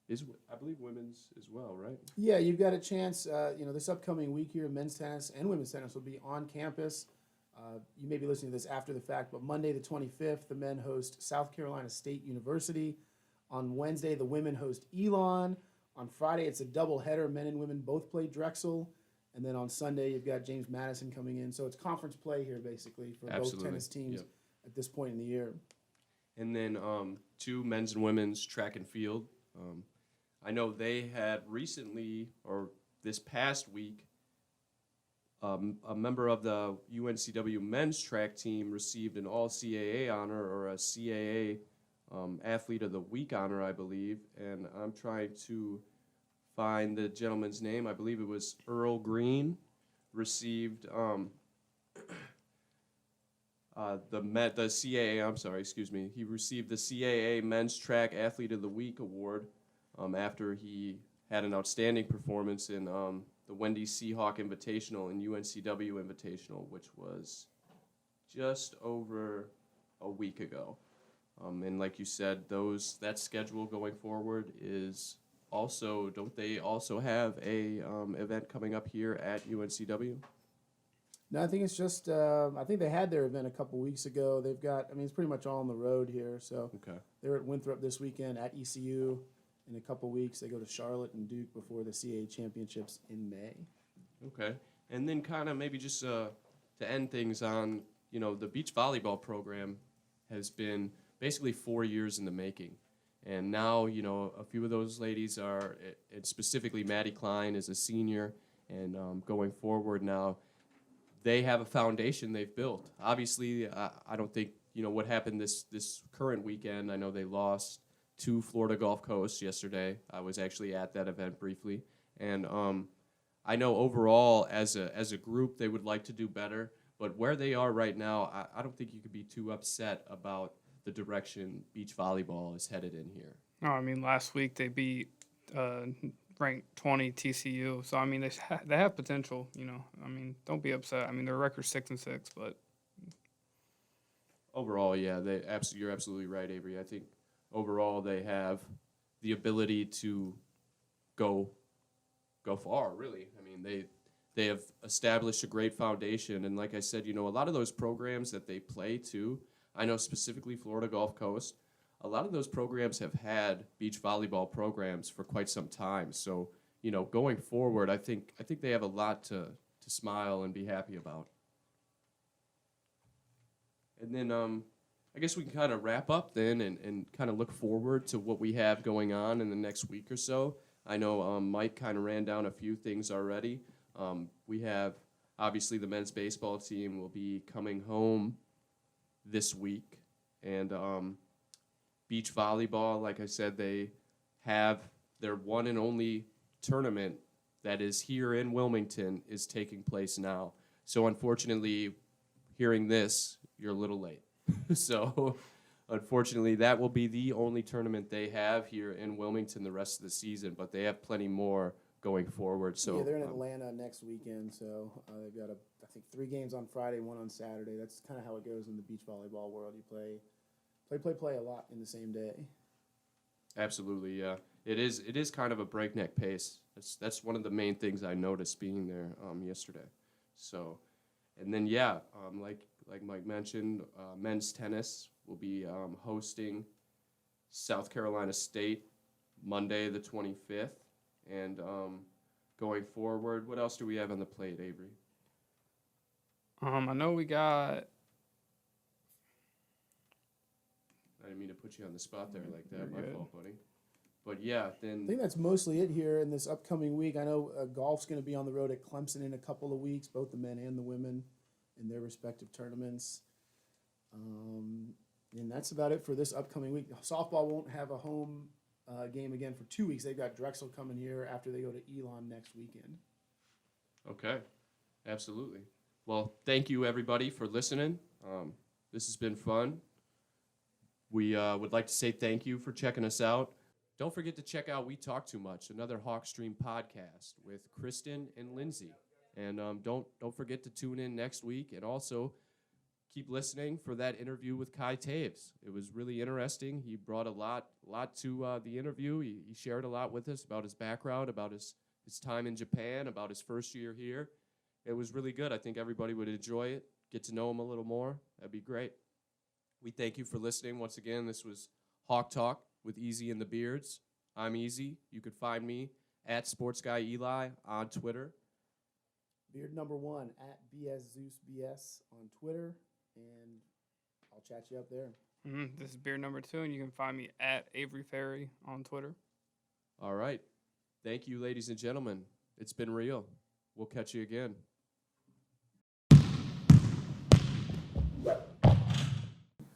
I believe women's as well, right? Yeah, you've got a chance. This upcoming week here, men's tennis and women's tennis will be on campus. You may be listening to this after the fact, but Monday the 25th, the men host South Carolina State University. On Wednesday, the women host Elon. On Friday, it's a doubleheader. Men and women both play Drexel. And then on Sunday, you've got James Madison coming in. So it's conference play here, basically, for both tennis teams at this point in the year. And then two men's and women's track and field. I know they had recently, or this past week, a member of the UNCW men's track team received an all-CAA honor, or a CAA Athlete of the Week honor, I believe. And I'm trying to find the gentleman's name. I believe it was Earl Green, received the CAA, I'm sorry, excuse me. He received the CAA Men's Track Athlete of the Week award after he had an outstanding performance in the Wendy Seahawk Invitational and UNCW Invitational, which was just over a week ago. And like you said, that schedule going forward is also, don't they also have a event coming up here at UNCW? No, I think it's just, I think they had their event a couple weeks ago. They've got, it's pretty much all on the road here. So okay. They're at Winthrop this weekend, at ECU. In a couple weeks, they go to Charlotte and Duke before the CAA championships in May. Okay. And then kind of maybe just to end things on, the beach volleyball program has been basically 4 years in the making. And now, a few of those ladies are, and specifically Maddie Klein is a senior, and going forward now, they have a foundation they've built. Obviously, I don't think, what happened this current weekend, I know they lost to Florida Gulf Coast yesterday. I was actually at that event briefly. And I know overall, as a group, they would like to do better. But where they are right now, I don't think you could be too upset about the direction beach volleyball is headed in here. No, last week they beat ranked 20 TCU. So, they have potential, don't be upset. Their record's 6-6, but overall, yeah, you're absolutely right, Avery. I think overall they have the ability to go far, really. They have established a great foundation, and like I said, a lot of those programs that they play too, I know specifically Florida Gulf Coast, a lot of those programs have had beach volleyball programs for quite some time. So, going forward, I think they have a lot to smile and be happy about. And then I guess we can kind of wrap up then and kind of look forward to what we have going on in the next week or so. I know Mike kind of ran down a few things already. We have, obviously, the men's baseball team will be coming home this week. And beach volleyball, like I said, they have their one and only tournament that is here in Wilmington is taking place now. So unfortunately, hearing this, you're a little late. So unfortunately, that will be the only tournament they have here in Wilmington the rest of the season, but they have plenty more going forward. So yeah, they're in Atlanta next weekend, so they've got, I think, 3 games on Friday, 1 on Saturday. That's kind of how it goes in the beach volleyball world. You play a lot in the same day. Absolutely, yeah. It is kind of a breakneck pace. That's one of the main things I noticed being there yesterday. So, and then like Mike mentioned, men's tennis will be hosting South Carolina State Monday the 25th. And going forward, what else do we have on the plate, Avery? I know we got. I didn't mean to put you on the spot there like that. You're My good. fault, buddy. But yeah, I then think that's mostly it here in this upcoming week. I know golf's going to be on the road at Clemson in a couple of weeks, both the men and the women in their respective tournaments. And that's about it for this upcoming week. Softball won't have a home game again for 2 weeks. They've got Drexel coming here after they go to Elon next weekend. okay, absolutely. Well, thank you everybody for listening. This has been fun. We would like to say thank you for checking us out. Don't forget to check out We Talk Too Much, another Hawkstream podcast with Kristen and Lindsay. And don't forget to tune in next week, and also keep listening for that interview with Kai Toews. It was really interesting. He brought a lot to the interview. He shared a lot with us about his background, about his time in Japan, about his first year here. It was really good. I think everybody would enjoy it, get to know him a little more. That'd be great. We thank you for listening. Once again, this was Hawktalk with Easy and the Beards. I'm Easy. You can find me at SportsGuyEli on Twitter. Beard number 1 at BSZeusBS on Twitter, and I'll chat you up there. This is beer number 2, and you can find me at Avery Ferry on Twitter. All right. Thank you, ladies and gentlemen. It's been real. We'll catch you again.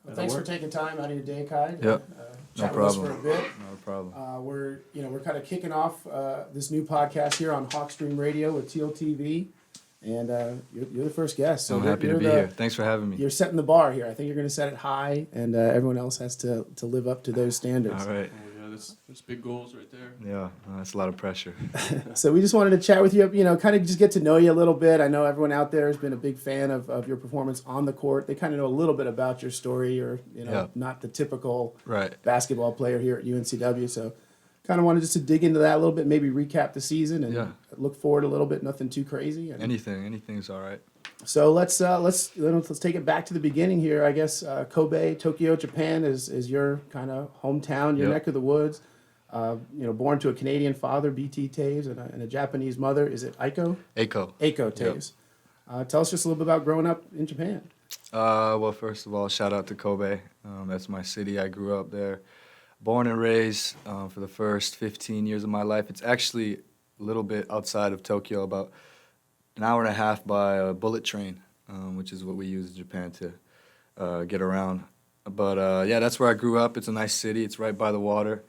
Well, thanks for taking time out of your day, Kai. Yep. Chat No with us problem. for a bit. No problem. We're kind of kicking off this new podcast here on Hawkstream Radio with TealTV, and you're the first guest. So I'm you're- happy to you're be the- here. Thanks for having me. You're setting the bar here. I think you're going to set it high, and everyone else has to live up to those standards. All right. Oh, yeah, that's big goals right there. Yeah, that's a lot of pressure. So we just wanted to chat with you, kind of just get to know you a little bit. I know everyone out there has been a big fan of your performance on the court. They kind of know a little bit about your story, or Yeah. not the typical Right. basketball player here at UNCW. So kind of wanted just to dig into that a little bit, maybe recap the season and Yeah. look forward a little bit. Nothing too crazy. And Anything's all right. so let's take it back to the beginning here. I guess Kobe, Tokyo, Japan is your kind of hometown, your Yep. neck of the woods. Born to a Canadian father, BT Toews, and a Japanese mother. Is it Aiko? Eiko. Aiko Toews. Tell us just a little bit about growing up in Japan. Well, first of all, shout out to Kobe. That's my city. I grew up there. Born and raised for the first 15 years of my life. It's actually a little bit outside of Tokyo, about an hour and a half by a bullet train, which is what we use in Japan to get around. But yeah, that's where I grew up. It's a nice city. It's right by the water.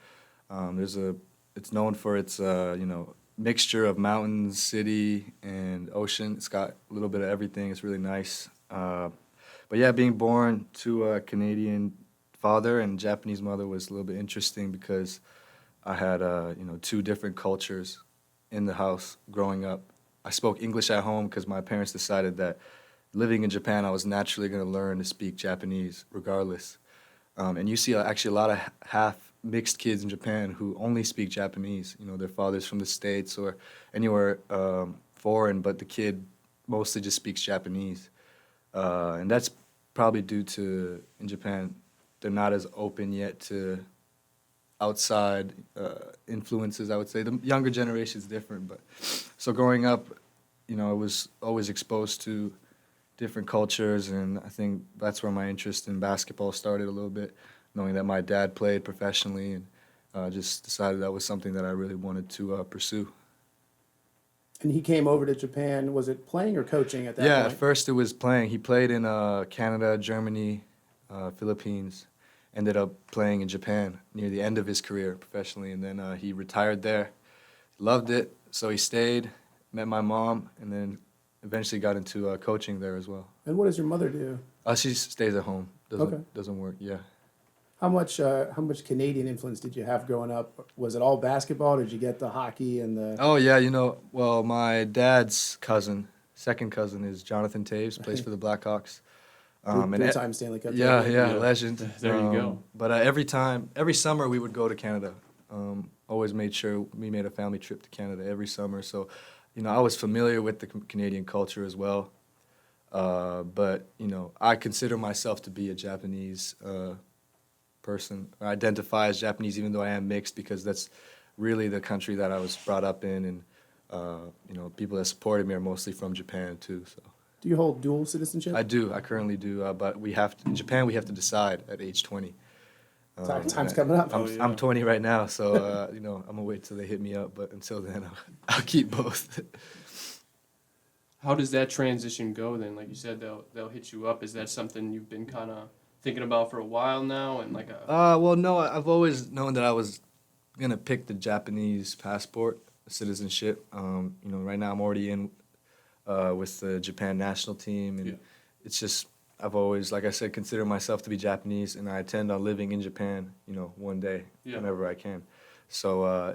It's known for its mixture of mountains, city, and ocean. It's got a little bit of everything. It's really nice. But yeah, being born to a Canadian father and Japanese mother was a little bit interesting because I had 2 different cultures in the house growing up. I spoke English at home because my parents decided that living in Japan, I was naturally going to learn to speak Japanese regardless. And you see actually a lot of half mixed kids in Japan who only speak Japanese. Their father's from the States or anywhere foreign, but the kid mostly just speaks Japanese. And that's probably due to, in Japan, they're not as open yet to outside influences, I would say. The younger generation is different. But so growing up, I was always exposed to different cultures, and I think that's where my interest in basketball started a little bit, knowing that my dad played professionally, and just decided that was something that I really wanted to pursue. And he came over to Japan. Was it playing or coaching at that Yeah, point? at first it was playing. He played in Canada, Germany, Philippines, ended up playing in Japan near the end of his career professionally, and then he retired there. Loved it, so he stayed, met my mom, and then eventually got into coaching there as well. And what does your mother do? She stays at home. Doesn't work. Yeah. How much Canadian influence did you have growing up? Was it all basketball? Did you get the hockey and the? Oh yeah, well, my dad's second cousin is Jonathan Toews, plays for the Blackhawks. Three-time Stanley Cup. Yeah, champion. legend. There you go. But every summer we would go to Canada. Always made sure we made a family trip to Canada every summer. So, I was familiar with the Canadian culture as well. But I consider myself to be a Japanese person. I identify as Japanese, even though I am mixed, because that's really the country that I was brought up in, and people that supported me are mostly from Japan too. So Do you hold dual citizenship? I do. I currently do, but in Japan we have to decide at age 20. Time's coming up. I'm 20 right now, so I'm gonna wait till they hit me up. But until then, I'll keep both. How does that transition go then? Like you said, they'll hit you up. Is that something you've been kind of thinking about for a while now? And Well, no, I've always known that I was gonna pick the Japanese passport citizenship. Right now I'm already in with the Japan national team, and it's just I've always, like I said, consider myself to be Japanese, and I intend on living in Japan, one day, whenever I can. So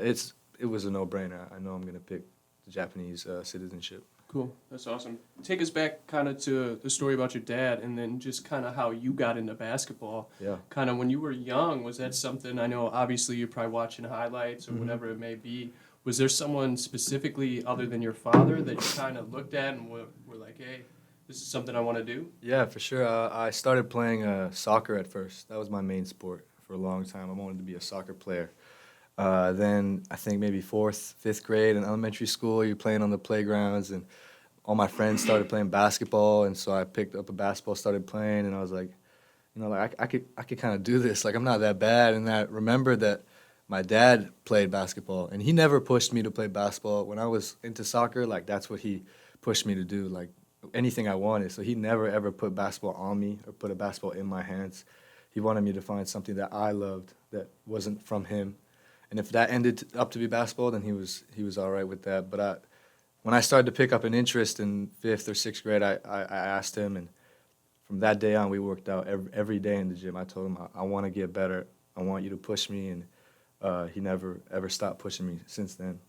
it was a no-brainer. I know I'm gonna pick the Japanese citizenship. Cool, that's awesome. Take us back kind of to the story about your dad, and then just kind of how you got into basketball. Yeah. Kind of when you were young, was that something? I know obviously you're probably watching highlights or whatever it may be. Was there someone specifically other than your father that you kind of looked at and were like, hey, this is something I want to do? Yeah, for sure. I started playing soccer at first. That was my main sport for a long time. I wanted to be a soccer player. Then I think maybe 4th, 5th grade in elementary school, you're playing on the playgrounds, and all my friends started playing basketball, and so I picked up a basketball, started playing, and I was like, I could kind of do this. Like, I'm not that bad. And I remembered that my dad played basketball, and he never pushed me to play basketball. When I was into soccer, like, that's what he pushed me to do, like anything I wanted. So he never ever put basketball on me or put a basketball in my hands. He wanted me to find something that I loved that wasn't from him. And if that ended up to be basketball, then he was all right with that. But when I started to pick up an interest in 5th or 6th grade, I asked him, and from that day on, we worked out every day in the gym. I told him, I want to get better. I want you to push me, and he never ever stopped pushing me since then.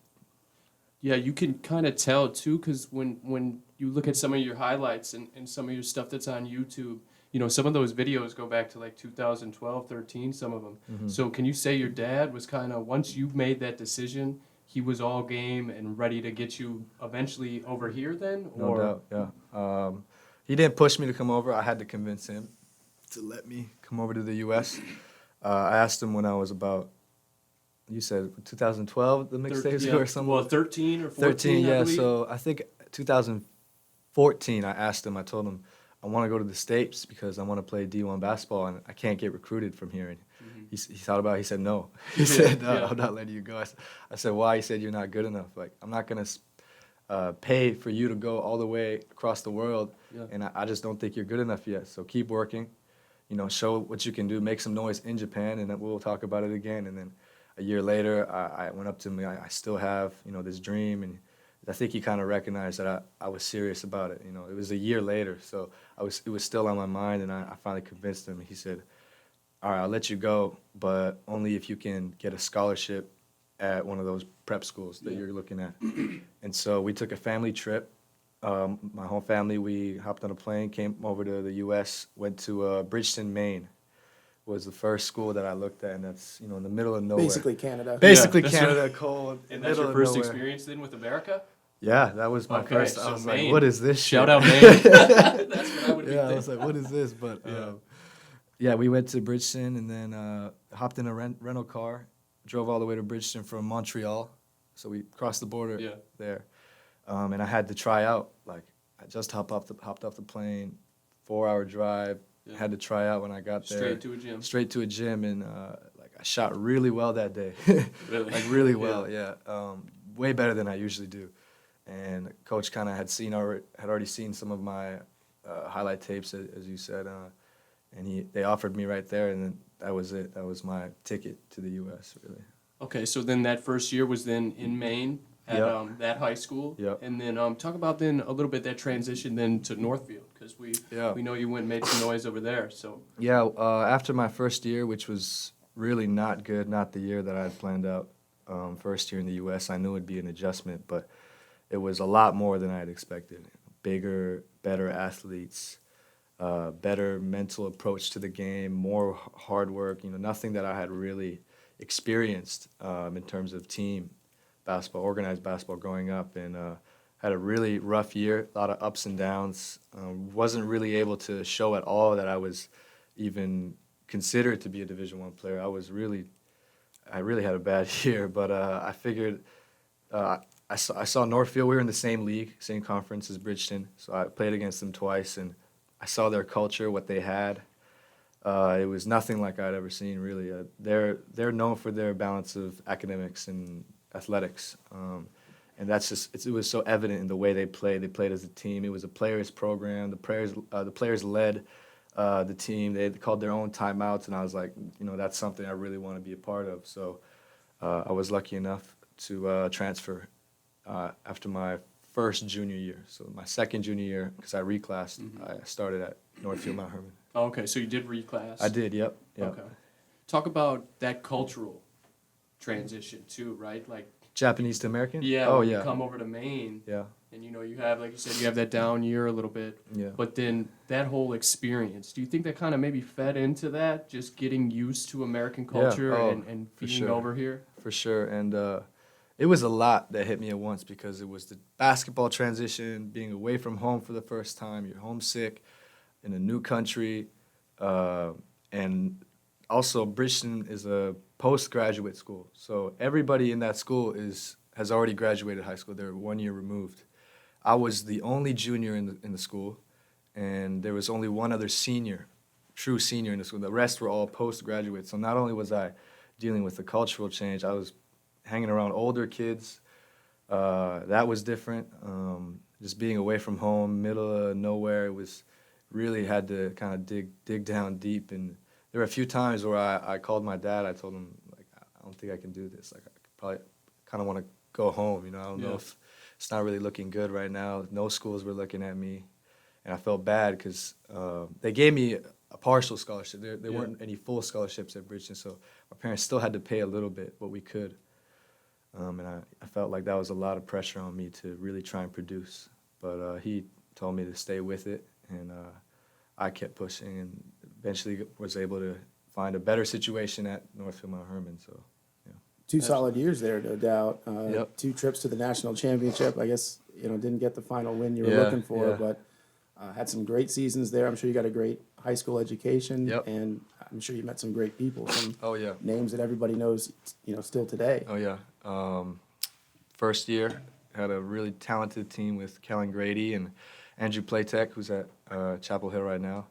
Yeah, you can kind of tell too, because when you look at some of your highlights and some of your stuff that's on YouTube, some of those videos go back to like 2012, 13, some of them. Mm-hmm. So can you say your dad was kind of, once you made that decision, he was all game and ready to get you eventually over here then? No doubt, yeah. He didn't push me to come over. I had to convince him to let me come over to the U.S. I asked him when I was about, you said 2012, the mixtapes or something? Well, 13 or 14, 13, I yeah. believe. So I think 2014, I asked him, I told him, I want to go to the States because I want to play D1 basketball, and I can't get recruited from here. And he thought about it. He said, no. He said, I'm not letting you go. I said, why? He said, you're not good enough. Like, I'm not going to pay for you to go all the way across the world, and I just don't think you're good enough yet. So keep working, show what you can do, make some noise in Japan, and then we'll talk about it again. And then a year later, I went up to him. I still have, this dream, and I think he kind of recognized that I was serious about it. It was a year later, so it was still on my mind, and I finally convinced him. He said, all right, I'll let you go, but only if you can get a scholarship at one of those prep schools that you're looking at. And so we took a family trip. My whole family, we hopped on a plane, came over to the U.S., went to Bridgeton, Maine. Was the first school that I looked at, and that's in the middle of nowhere. Basically Canada. Basically that's Canada, right. cold. And that's your first experience then with America? Yeah, that was my first. So I was Maine. like, what is this? Shout shit? out Maine. That's what I would be Yeah, I thinking. was like, what is this? But yeah, we went to Bridgeton, and then hopped in a rental car, drove all the way to Bridgeton from Montreal. So we crossed the border there, and I had to try out. Like, I just hopped off the plane, 4-hour drive. Had to try out when I got there. Straight to a gym, and like, I shot really well that day. Really? Like, really well, yeah. Way better than I usually do. And coach kind of had already seen some of my highlight tapes, as you said, and they offered me right there, and then that was it. That was my ticket to the U.S. really. Okay, so then that first year was then in Maine at that high school. Yep. And then talk about then a little bit that transition then to Northfield, because we know you went and made some noise over there. So yeah, after my first year, which was really not good, not the year that I had planned out. First year in the U.S., I knew it'd be an adjustment, but it was a lot more than I had expected. Bigger, better athletes, better mental approach to the game, more hard work. Nothing that I had really experienced in terms of team basketball, organized basketball growing up, and had a really rough year, a lot of ups and downs. Wasn't really able to show at all that I was even considered to be a Division I player. I really had a bad year, but I figured I saw Northfield. We were in the same league, same conference as Bridgeton, so I played against them twice, and I saw their culture, what they had. It was nothing like I'd ever seen, really. They're known for their balance of academics and athletics, and it was so evident in the way they played. They played as a team. It was a players program. The players led the team. They called their own timeouts, and I was like, that's something I really want to be a part of. So I was lucky enough to transfer after my first junior year. So my second junior year, because I reclassed, I started at Northfield Mount Herman. Oh, okay, so you did reclass. I did, yep. Okay. Talk about that cultural transition too, right? Like Japanese to American? yeah, Oh, when yeah. you come over to Maine, Yeah. and you have, like you said, you have that down year a little bit. Yeah. But then that whole experience, do you think that kind of maybe fed into that, just getting used to American culture and for being sure. over here? For sure. And it was a lot that hit me at once because it was the basketball transition, being away from home for the first time, you're homesick in a new country. And also, Bridgeton is a postgraduate school. So everybody in that school has already graduated high school. They're 1 year removed. I was the only junior in the school, and there was only one other true senior in the school. The rest were all postgraduates. So not only was I dealing with the cultural change, I was hanging around older kids. That was different. Just being away from home, middle of nowhere, it was really had to kind of dig down deep. And there were a few times where I called my dad. I told him, like, I don't think I can do this. Like, I probably kind of want to go home. I don't know if it's not really looking good right now. No schools were looking at me, and I felt bad because they gave me a partial scholarship. There weren't any full scholarships at Bridgeton, so my parents still had to pay a little bit, what we could. And I felt like that was a lot of pressure on me to really try and produce. But he told me to stay with it, and I kept pushing and eventually was able to find a better situation at Northfield Mount Herman. So, yeah. 2 solid years there, no doubt. Yep. 2 trips to the national championship. I guess, didn't get the final win you were Yeah, looking for, yeah. but had some great seasons there. I'm sure you got a great high school education, Yep. and I'm sure you met some great people, some Oh, yeah. names that everybody knows, still today. Oh, yeah. First year, had a really talented team with Kellen Grady and Andrew Playtech, who's at Chapel Hill right now.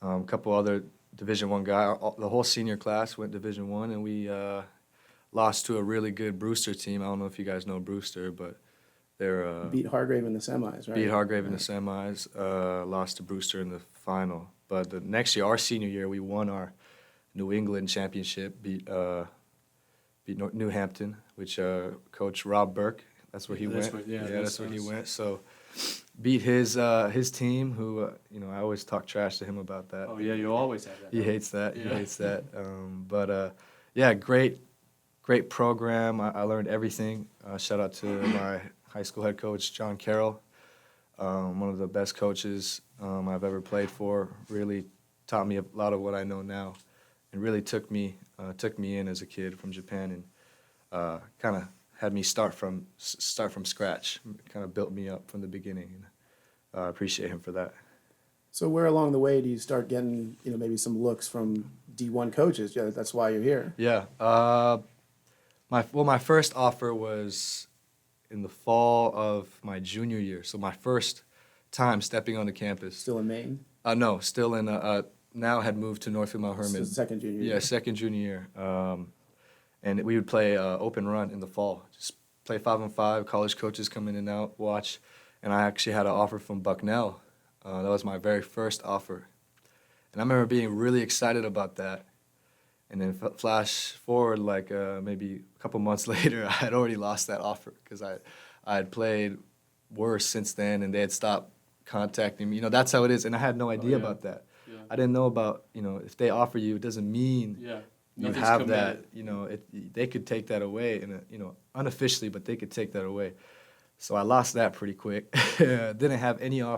A couple other Division I guys. The whole senior class went Division I, and we lost to a really good Brewster team. I don't know if you guys know Brewster, but they're Beat Hargrave in the semis, right? beat Hargrave in the semis, lost to Brewster in the final. But the next year, our senior year, we won our New England championship, beat New Hampton, which Coach Rob Burke, that's where he went. That's where he went. So beat his team, who I always talk trash to him about that. Oh yeah, you always have that. He hates that. Yeah. He hates that. But great program. I learned everything. Shout out to my high school head coach, John Carroll, one of the best coaches I've ever played for. Really taught me a lot of what I know now, and really took me in as a kid from Japan, and kind of had me start from scratch. Kind of built me up from the beginning, and I appreciate him for that. So where along the way do you start getting, maybe some looks from D1 coaches? Yeah, that's why you're here. Yeah. My first offer was in the fall of my junior year, so my first time stepping onto campus. Still in Maine? No, still in. Now had moved to Northfield Mount Herman. So second junior year. Yeah, second junior year. And we would play open run in the fall. Just play 5-on-5. College coaches come in and out, watch. And I actually had an offer from Bucknell. That was my very first offer. And I remember being really excited about that. And then flash forward, like maybe a couple months later, I had already lost that offer because I had played worse since then, and they had stopped contacting me. That's how it is. And I had no idea about that. Yeah. I didn't know about, if they offer you, it doesn't mean Yeah. you Nothing's have committed. that. They could take that away, unofficially, but they could take that away. So I lost that pretty quick. Didn't have any other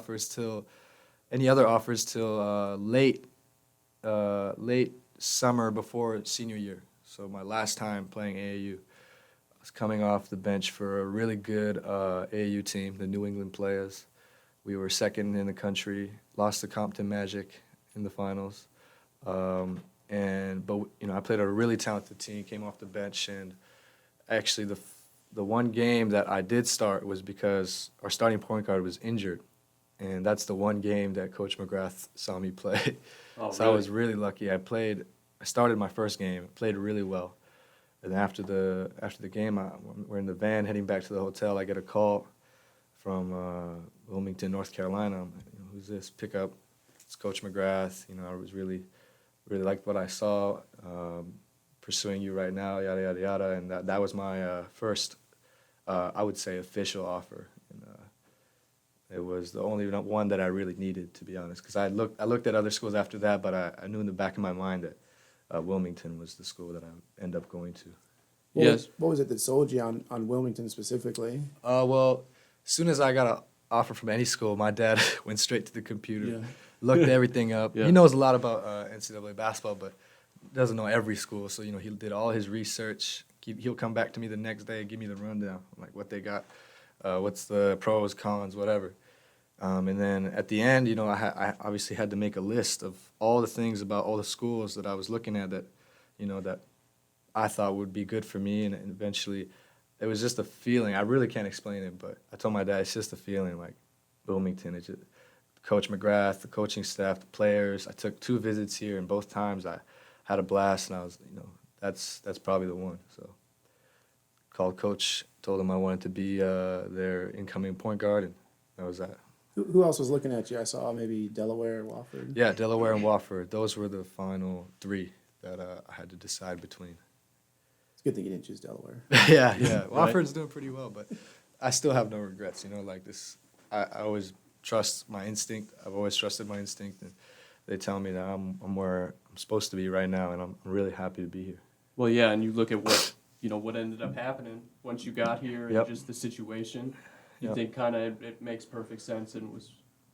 offers till late summer before senior year. So my last time playing AAU. was coming off the bench for a really good AAU team, the New England Players. We were second in the country, lost to Compton Magic in the finals. But I played a really talented team, came off the bench, and actually the one game that I did start was because our starting point guard was injured, and that's the one game that Coach McGrath saw me play. Oh, So really? I was really lucky. I started my first game, played really well, and after the game, we're in the van heading back to the hotel. I get a call from Wilmington, North Carolina. I'm like, who's this? Pick up. It's Coach McGrath. I was really liked what I saw. Pursuing you right now, yada yada yada, and that was my first, I would say, official offer. And it was the only one that I really needed, to be honest, because I looked at other schools after that, but I knew in the back of my mind that Wilmington was the school that I would end up going to. What was it that sold you on Wilmington specifically? Well, as soon as I got an offer from any school, my dad went straight to the computer, looked everything up. Yeah. He knows a lot about NCAA basketball, but doesn't know every school. So, he did all his research. He'll come back to me the next day and give me the rundown, like what they got, what's the pros, cons, whatever. And then at the end, I obviously had to make a list of all the things about all the schools that I was looking at that, that I thought would be good for me. And eventually, it was just a feeling. I really can't explain it, but I told my dad, it's just a feeling, like Wilmington. It's just Coach McGrath, the coaching staff, the players. I took 2 visits here, and both times I had a blast, and I was, that's probably the one. So called coach, told him I wanted to be their incoming point guard, and that was that. Who else was looking at you? I saw maybe Delaware, Wofford. Yeah, Delaware and Wofford. Those were the final 3 that I had to decide between. It's a good thing you didn't choose Delaware. yeah. Wofford's doing pretty well, but I still have no regrets. Like this, I always trust my instinct. I've always trusted my instinct, and they tell me that I'm where I'm supposed to be right now, and I'm really happy to be here. Well, yeah, and you look at what ended up happening once you got here, and Yep. just the situation. You Yep. think kind of it makes perfect sense and was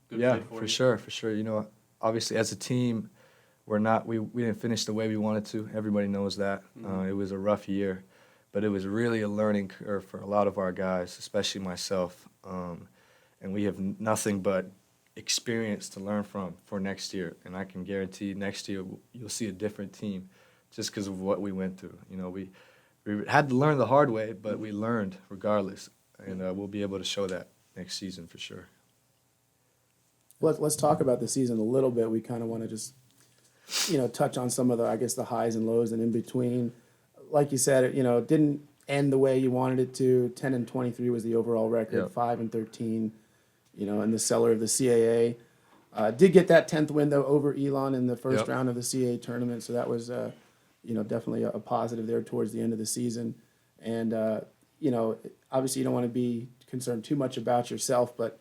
good Yeah, fit for you. for sure. Obviously as a team, we didn't finish the way we wanted to. Everybody knows that. Mhm. It was a rough year, but it was really a learning curve for a lot of our guys, especially myself. And we have nothing but experience to learn from for next year. And I can guarantee next year you'll see a different team just because of what we went through. We had to learn the hard way, but we learned regardless. And we'll be able to show that next season for sure. Let's talk about the season a little bit. We kind of want to just, touch on some of the highs and lows and in between. Like you said, it didn't end the way you wanted it to. 10-23 was the overall record. Yep. 5-13, in the cellar of the CAA. Did get that 10th win though over Elon in the first Yep. round of the CAA tournament. So that was, definitely a positive there towards the end of the season. And obviously you don't want to be concerned too much about yourself, but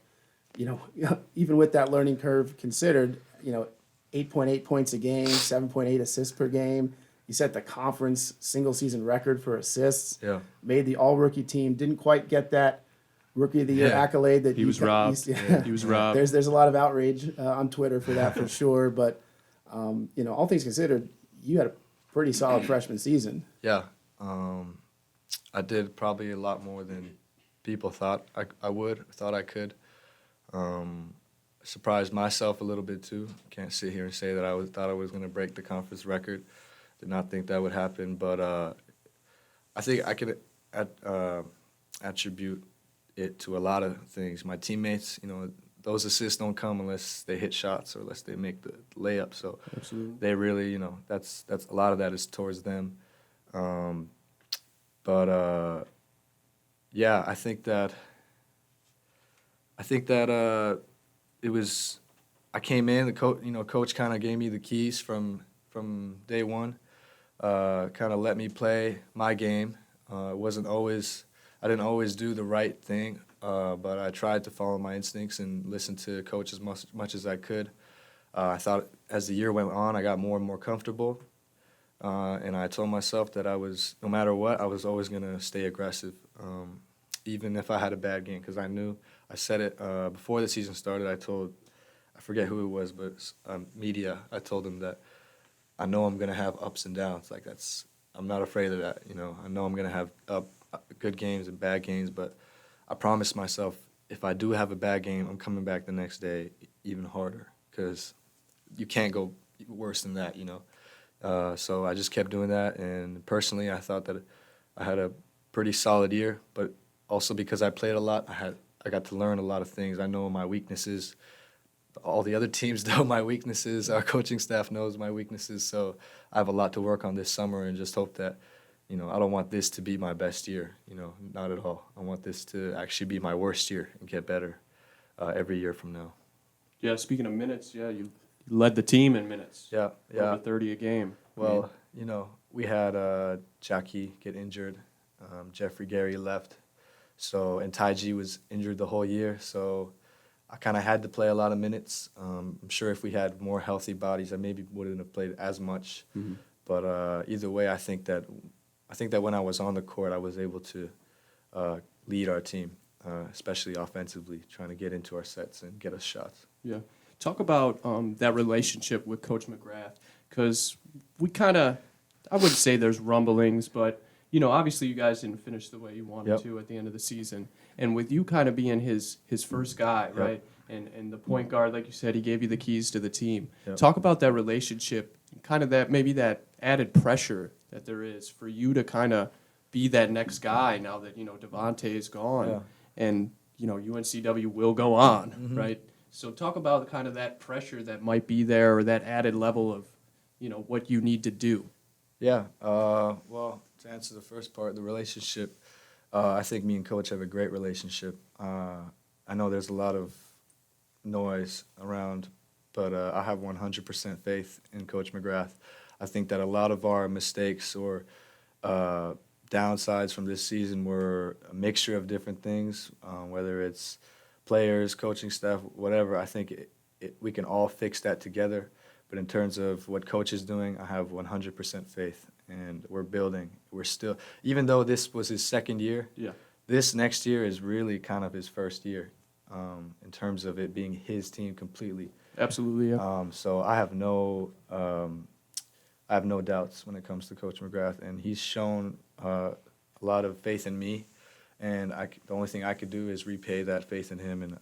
even with that learning curve considered, 8.8 points a game, 7.8 assists per game. You set the conference single season record for assists. Yeah. Made the all rookie team. Didn't quite get that rookie of the year Yeah. accolade that He was robbed. He was robbed. There's a lot of outrage on Twitter for that for sure. But all things considered, you had a pretty solid freshman season. Yeah. I did probably a lot more than people thought thought I could. Surprised myself a little bit too. Can't sit here and say that thought I was going to break the conference record. Did not think that would happen, but I think I could attribute it to a lot of things. My teammates, those assists don't come unless they hit shots or unless they make the layup. So Absolutely. they really, that's a lot of that is towards them. Yeah, I think that it was. I came in. The coach kind of gave me the keys from day one. Kind of let me play my game. It wasn't always. I didn't always do the right thing, but I tried to follow my instincts and listen to coach as much as I could. I thought as the year went on, I got more and more comfortable. And I told myself that no matter what, I was always going to stay aggressive, even if I had a bad game, because I knew. I said it before the season started. I forget who it was, but media. I told them that I know I'm going to have ups and downs. I'm not afraid of that. I know I'm going to have good games and bad games, but I promised myself if I do have a bad game, I'm coming back the next day even harder because you can't go worse than that, you know. So I just kept doing that, and personally, I thought that I had a pretty solid year, but also because I played a lot, I got to learn a lot of things. I know my weaknesses. All the other teams know my weaknesses. Our coaching staff knows my weaknesses, so I have a lot to work on this summer, and just hope that, you know, I don't want this to be my best year, you know, not at all. I want this to actually be my worst year and get better every year from now. Yeah, speaking of minutes, yeah, you led the team in minutes. Yeah, yeah. Over 30 a game. Well, you know, we had Jackie get injured. Jeffrey Gary left. So, and Taiji was injured the whole year. So I kind of had to play a lot of minutes. I'm sure if we had more healthy bodies, I maybe wouldn't have played as much. Mm-hmm. But either way, I think that when I was on the court, I was able to lead our team, especially offensively, trying to get into our sets and get us shots. Yeah. Talk about that relationship with Coach McGrath, because we kind of, I wouldn't say there's rumblings, but, you know, obviously you guys didn't finish the way you wanted to at the end of the season. And with you kind of being his first guy, right, and the point guard, like you said, he gave you the keys to the team. Yep. Talk about that relationship, kind of that, maybe that added pressure that there is for you to kind of be that next guy now that, you know, Devontae is gone and, you know, UNCW will go on, right? So talk about kind of that pressure that might be there, or that added level of, you know, what you need to do. Yeah. Well, to answer the first part, the relationship, I think me and Coach have a great relationship. I know there's a lot of noise around, but I have 100% faith in Coach McGrath. I think that a lot of our mistakes or downsides from this season were a mixture of different things, whether it's players, coaching staff, whatever. I think we can all fix that together. But in terms of what Coach is doing, I have 100% faith, and we're building. We're still, even though this was his second year, this next year is really kind of his first year in terms of it being his team completely. Absolutely, yeah. So I have no doubts when it comes to Coach McGrath, and he's shown a lot of faith in me. And the only thing I could do is repay that faith in him, and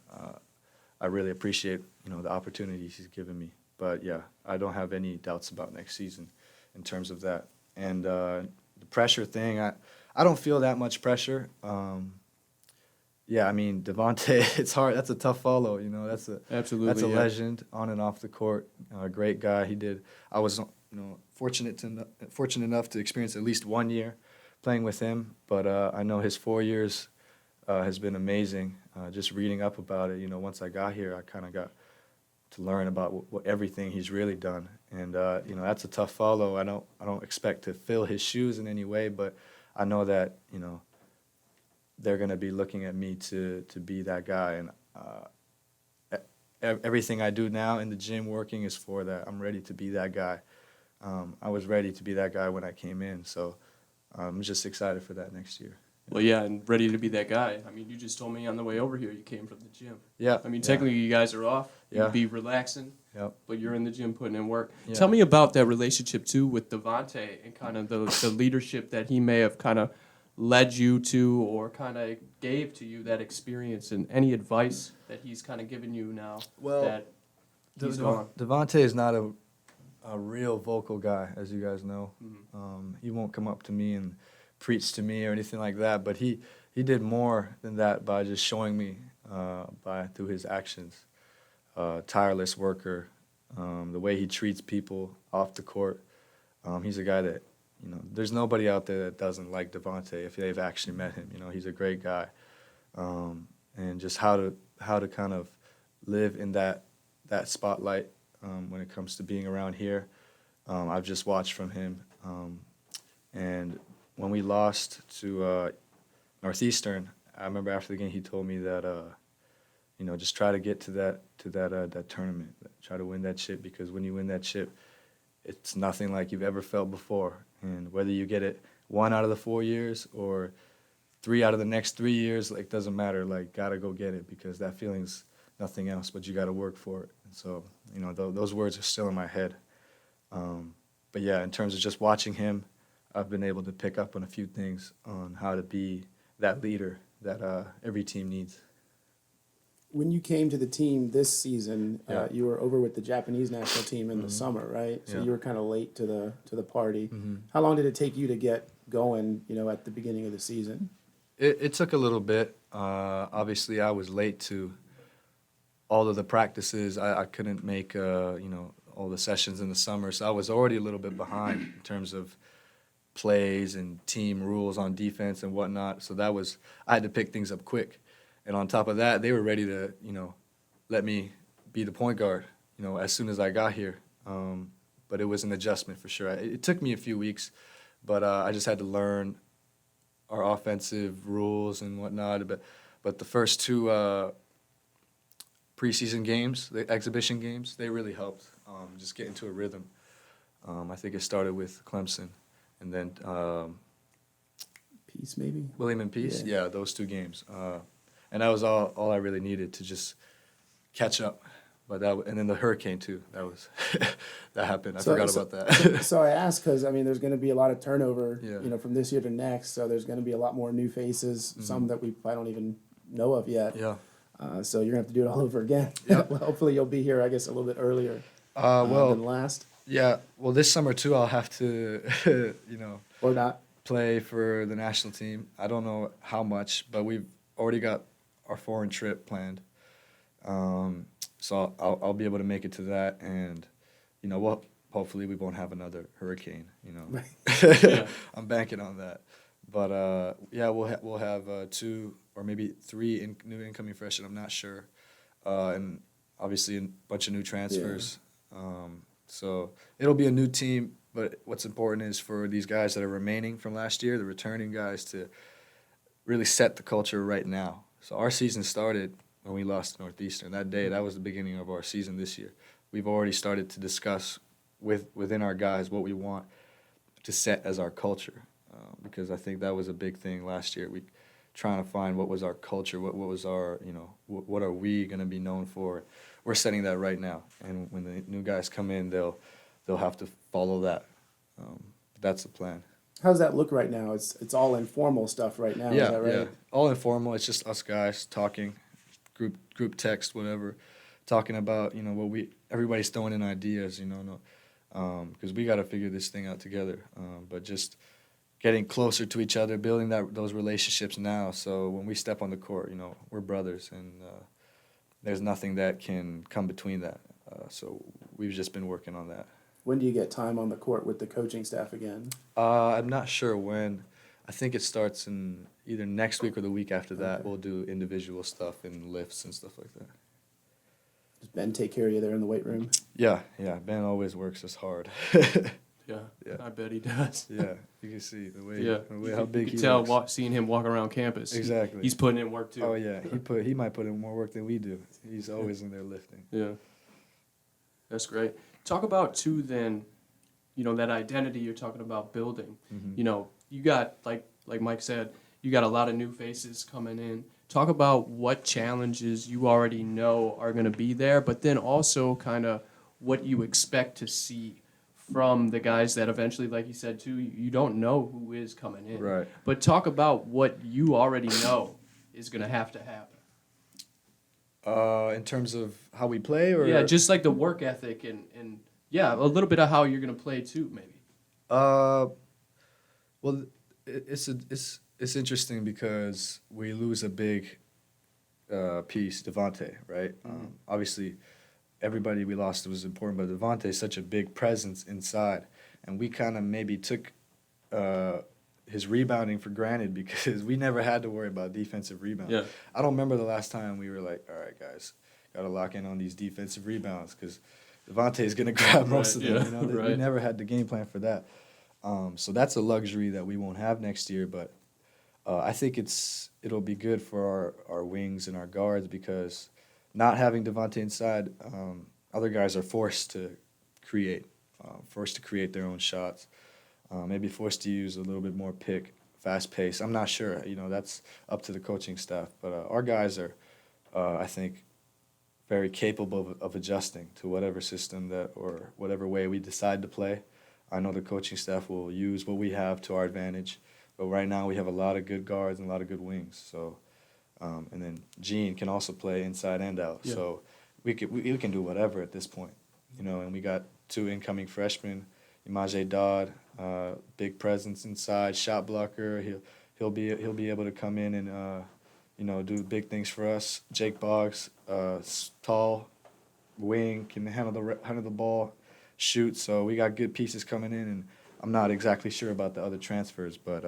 I really appreciate, you know, the opportunities he's given me. But yeah, I don't have any doubts about next season in terms of that. And the pressure thing, I don't feel that much pressure. Yeah, I mean, Devontae, it's hard. That's a tough follow, you know. That's a legend on and off the court. Great guy. I was, you know, fortunate enough to experience at least 1 year playing with him. But I know his 4 years has been amazing. Just reading up about it, you know, once I got here, I kind of got to learn about what everything he's really done. And you know, that's a tough follow. I don't expect to fill his shoes in any way, but I know that, you know, they're going to be looking at me to be that guy. And everything I do now in the gym working is for that. I'm ready to be that guy. I was ready to be that guy when I came in, so I'm just excited for that next year. Well, yeah, and ready to be that guy. I mean, you just told me on the way over here you came from the gym. Yeah. I mean, technically you guys are off. Yeah. You'd be relaxing. Yep. But you're in the gym putting in work. Yeah. Tell me about that relationship, too, with Devontae and kind of the leadership that he may have kind of led you to, or kind of gave to you, that experience, and any advice that he's kind of given you now that he's gone. Devontae is not a real vocal guy, as you guys know. He won't come up to me and preach to me or anything like that, but he did more than that by just showing me through his actions. Tireless worker, the way he treats people off the court. He's a guy that, you know, there's nobody out there that doesn't like Devontae if they've actually met him. You know, he's a great guy, and just how to kind of live in that spotlight when it comes to being around here. I've just watched from him, and when we lost to Northeastern, I remember after the game he told me that you know, just try to get to that tournament, try to win that chip, because when you win that chip, it's nothing like you've ever felt before. And whether you get it 1 out of the 4 years or 3 out of the next 3 years, like, doesn't matter. Like, gotta go get it, because that feeling's nothing else, but you gotta work for it. And so, you know, those words are still in my head. But yeah, in terms of just watching him, I've been able to pick up on a few things on how to be that leader that every team needs. When you came to the team this season, Yeah. you were over with the Japanese national team in the summer, right? So Yeah. you were kind of late to the party. Mm-hmm. How long did it take you to get going? At the beginning of the season. It took a little bit. Obviously, I was late to all of the practices. I couldn't make all the sessions in the summer, so I was already a little bit behind in terms of plays and team rules on defense and whatnot. So I had to pick things up quick. And on top of that, they were ready to, let me be the point guard, as soon as I got here. But it was an adjustment for sure. It took me a few weeks, but I just had to learn our offensive rules and whatnot. But the first two preseason games, the exhibition games, they really helped just get into a rhythm. I think it started with Clemson, and then Peace, maybe. William and Peace. Yeah. Yeah, those two games. And that was all I really needed to just catch up. But and then the hurricane too. That was that happened. I forgot about that. So I asked because there's going to be a lot of turnover, Yeah. from this year to next. So there's going to be a lot more new faces, some that I don't even know of yet. Yeah. So you're gonna have to do it all over again. Yep. Well, hopefully you'll be here, I guess, a little bit earlier Well, than last, yeah. Well, this summer too, I'll have to, or not. play for the national team. I don't know how much, but we've already got our foreign trip planned. So I'll be able to make it to that, and hopefully we won't have another hurricane. Yeah. I'm banking on that. But yeah, we'll have 2 or maybe 3 new incoming freshmen. I'm not sure, and obviously a bunch of new transfers. So it'll be a new team. But what's important is for these guys that are remaining from last year, the returning guys, to really set the culture right now. So our season started when we lost to Northeastern. That day, that was the beginning of our season this year. We've already started to discuss within our guys what we want to set as our culture, because I think that was a big thing last year. We trying to find what was our culture, what was our, what are we going to be known for. We're setting that right now, and when the new guys come in, they'll have to follow that. That's the plan. How's that look right now? It's all informal stuff right now. Yeah, Is that right? yeah. All informal. It's just us guys talking, group text, whatever, talking about what everybody's throwing in ideas, because we got to figure this thing out together. But just getting closer to each other, building those relationships now. So when we step on the court, we're brothers, and there's nothing that can come between that. So we've just been working on that. When do you get time on the court with the coaching staff again? I'm not sure when. I think it starts in either next week or the week after that. Okay. We'll do individual stuff and lifts and stuff like that. Does Ben take care of you there in the weight room? Yeah. Ben always works us hard. Yeah, Yeah. I bet he does. Yeah, you can see the way, Yeah, how big you he can tell looks. seeing him walk around campus. Exactly. He's putting in work too. Oh yeah, he might put in more work than we do. He's always in there lifting. Yeah, that's great. Talk about too then, that identity you're talking about building. Mhm. You got like Mike said, you got a lot of new faces coming in. Talk about what challenges you already know are going to be there, but then also kind of what you expect to see from the guys that eventually, like you said too, you don't know who is coming in. Right. But talk about what you already know is going to happen. In terms of how we play, or Yeah, just like the work ethic and yeah, a little bit of how you're going to play too, maybe. Well, it's interesting because we lose a big piece, Devontae, right? Obviously, everybody we lost was important, but Devontae is such a big presence inside, and we kind of maybe took his rebounding for granted because we never had to worry about defensive rebound. Yeah. I don't remember the last time we were like, all right, guys, got to lock in on these defensive rebounds because Devontae is going to grab most of them. yeah, We right. never had the game plan for that. So that's a luxury that we won't have next year, but I think it'll be good for our wings and our guards because not having Devontae inside, other guys are forced to create their own shots, maybe forced to use a little bit more fast pace. I'm not sure. That's up to the coaching staff. But our guys are, I think, very capable of adjusting to whatever system or whatever way we decide to play. I know the coaching staff will use what we have to our advantage. But right now we have a lot of good guards and a lot of good wings. So, and then Gene can also play inside and out. Yeah. So we can do whatever at this point, you know. And we got 2 incoming freshmen, Imaj Dodd, big presence inside, shot blocker. He'll be able to come in and you know, do big things for us. Jake Boggs, tall wing, can handle the ball, shoot. So we got good pieces coming in, and I'm not exactly sure about the other transfers, but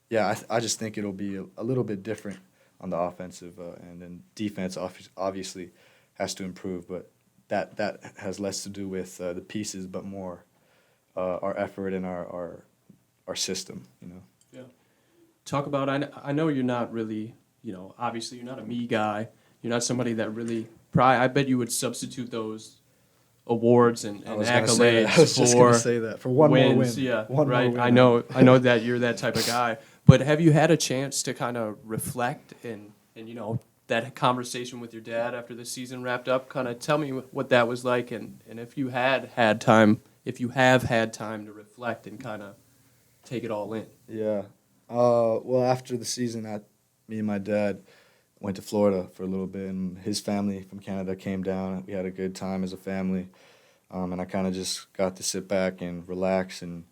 yeah, I just think it'll be a little bit different on the offensive, and then defense obviously has to improve, but that has less to do with the pieces, but more our effort and our system, you know. Yeah. Talk about, I know you're not really, you know, obviously you're not a me guy. You're not somebody that really, probably, I bet you would substitute those awards and I was just accolades gonna say that for one more wins. win. Yeah, One more right. win. I know that you're that type of guy. But have you had a chance to kind of reflect and you know, that conversation with your dad after the season wrapped up? Kind of tell me what that was like, and if you have had time to reflect and kind of take it all in. Yeah. Well, after the season, me and my dad went to Florida for a little bit, and his family from Canada came down. We had a good time as a family, and I kind of just got to sit back and relax and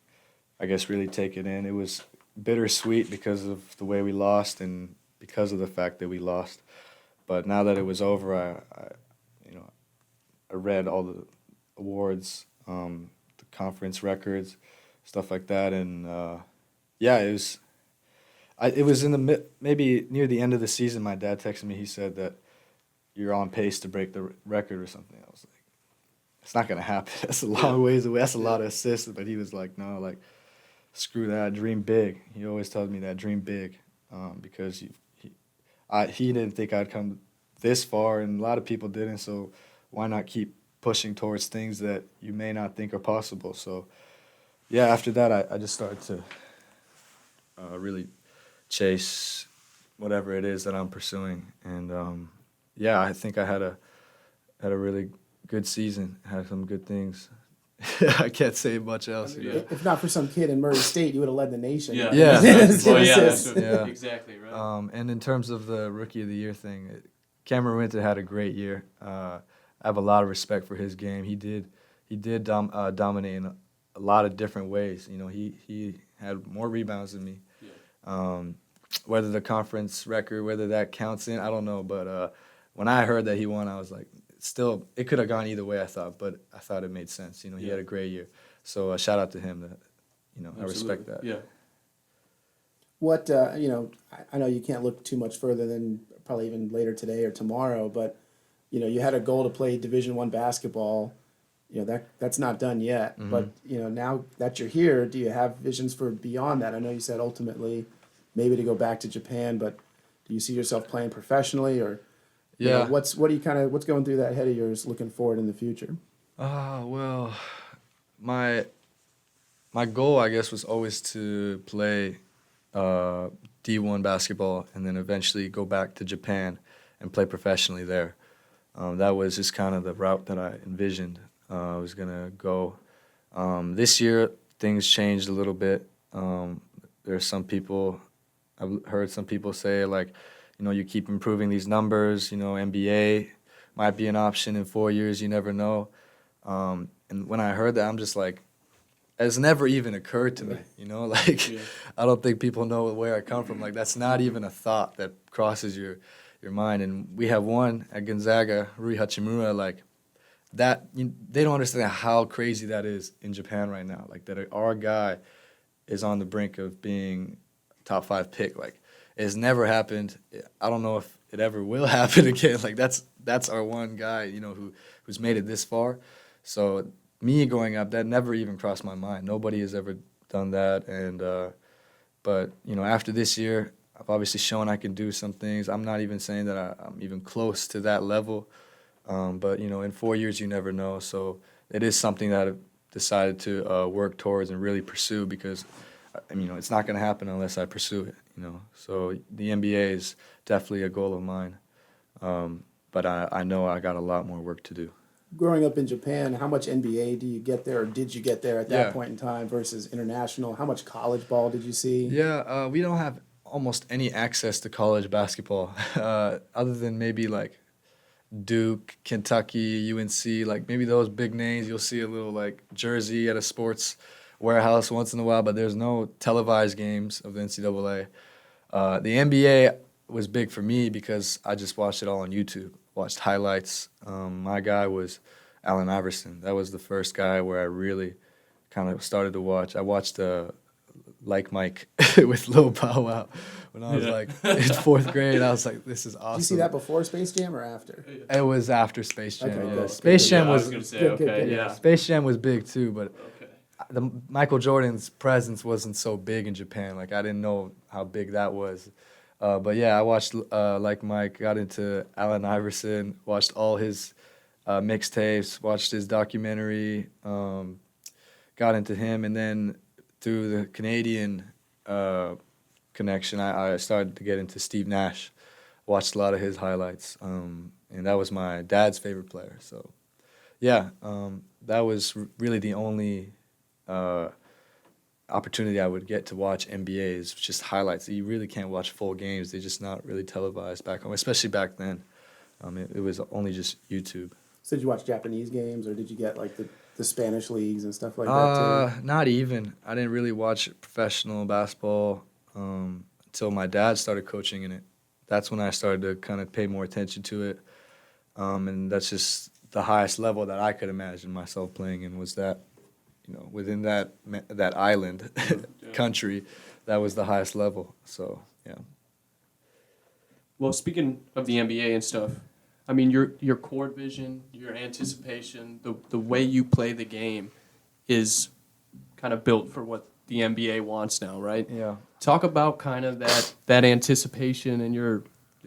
I guess really take it in. It was bittersweet because of the way we lost and because of the fact that we lost. But now that it was over, I read all the awards, the conference records, stuff like that, and yeah, it was. It was in the maybe near the end of the season. My dad texted me. He said that you're on pace to break the record or something. I was like, it's not gonna happen. That's a long ways away. That's a lot of assists. But he was like, no, like, screw that. Dream big. He always tells me that, dream big, because he didn't think I'd come this far, and a lot of people didn't. So why not keep pushing towards things that you may not think are possible? So yeah, after that, I just started to really chase whatever it is that I'm pursuing, and yeah, I think I had a really good season. Had some good things. I can't say much else. Yeah. If not for some kid in Murray State, you would have led the nation. Yeah. Yeah. Well, yeah, Assists. that's what- Yeah. exactly right. And in terms of the Rookie of the Year thing, Cameron Winter had a great year. I have a lot of respect for his game. He did dominate in a lot of different ways. You know, he had more rebounds than me. Yeah. Whether the conference record, whether that counts in, I don't know. But when I heard that he won, I was like, still, it could have gone either way, I thought. But I thought it made sense. You know, he had a great year. So shout out to him. That, you know, I respect that. Yeah. What you know, I know you can't look too much further than probably even later today or tomorrow, but you know, you had a goal to play Division I basketball. You know, that's not done yet. Mm-hmm. But you know, now that you're here, do you have visions for beyond that? I know you said ultimately maybe to go back to Japan, but do you see yourself playing professionally, or you know, Yeah. what's going through that head of yours looking forward in the future? Well, my goal, I guess, was always to play D1 basketball and then eventually go back to Japan and play professionally there. That was just kind of the route that I envisioned I was going to go. This year, things changed a little bit. There's some people, I've heard some people say, like, you know, you keep improving these numbers, you know, NBA might be an option in 4 years, you never know. And when I heard that, I'm just like, it's never even occurred to me, you know? Like, Yeah. I don't think people know where I come from. Like, that's not even a thought that crosses your mind. And we have one at Gonzaga, Rui Hachimura, like, that, they don't understand how crazy that is in Japan right now. Like, that our guy is on the brink of being top 5 pick. Like, it's never happened. I don't know if it ever will happen again. Like, that's our one guy, you know, who's made it this far. So me going up, that never even crossed my mind. Nobody has ever done that. And but you know, after this year, I've obviously shown I can do some things. I'm not even saying that I'm even close to that level. But you know, in 4 years, you never know. So it is something that I've decided to work towards and really pursue, because I mean, you know, it's not going to happen unless I pursue it. You know, so the NBA is definitely a goal of mine. But I know I got a lot more work to do. growing up in Japan, how much NBA do you get there, or did you get there at that Yeah. point in time versus international? How much college ball did you see? Yeah, we don't have almost any access to college basketball, other than maybe like Duke, Kentucky, UNC, like maybe those big names. You'll see a little like jersey at a sports warehouse once in a while, but there's no televised games of the NCAA. The NBA was big for me because I just watched it all on YouTube, watched highlights. My guy was Allen Iverson. That was the first guy where I really kind of started to watch. I watched Like Mike with Lil Bow Wow when I was like in fourth grade. I was like, this is awesome. Did you see that before Space Jam or after? It was after Space Jam. Okay, Yeah. good. Space Jam I was was gonna say good, okay, good. yeah. Space Jam was big too, but Okay. the Michael Jordan's presence wasn't so big in Japan. Like I didn't know how big that was. But yeah, I watched Like Mike, got into Allen Iverson, watched all his mixtapes, watched his documentary, got into him, and then through the Canadian connection, I started to get into Steve Nash. Watched a lot of his highlights, and that was my dad's favorite player. So, yeah, that was really the only opportunity I would get to watch NBA is just highlights. You really can't watch full games; they're just not really televised back home, especially back then. It was only just YouTube. So did you watch Japanese games, or did you get like the Spanish leagues and stuff like that too? Not even. I didn't really watch professional basketball until my dad started coaching in it. That's when I started to kind of pay more attention to it, and that's just the highest level that I could imagine myself playing in was that, within that island country, that was the highest level. So yeah. Well, speaking of the NBA and stuff, I mean, your court vision, your anticipation, the way you play the game is kind of built for what the NBA wants now, right? Yeah. Talk about kind of that anticipation, and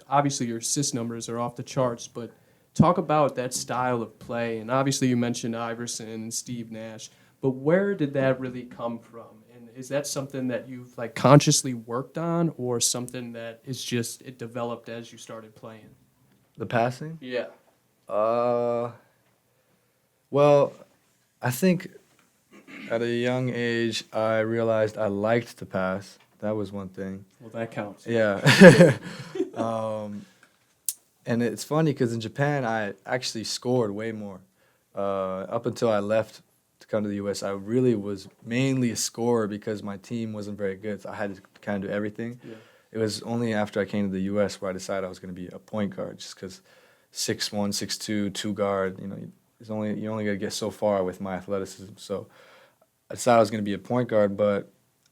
obviously your assist numbers are off the charts, but talk about that style of play. And obviously you mentioned Iverson and Steve Nash, but where did that really come from? And is that something that you've like consciously worked on, or something that is just it developed as you started playing? The passing? Yeah. Well, I think at a young age, I realized I liked to pass. That was one thing. Well, that counts. Yeah. And it's funny because in Japan, I actually scored way more. Up until I left to come to the U.S., I really was mainly a scorer because my team wasn't very good. So I had to kind of do everything. Yeah. It was only after I came to the U.S. where I decided I was going to be a point guard, just because 6'1", 6'2", two guard. You only got to get so far with my athleticism. So I decided I was going to be a point guard, but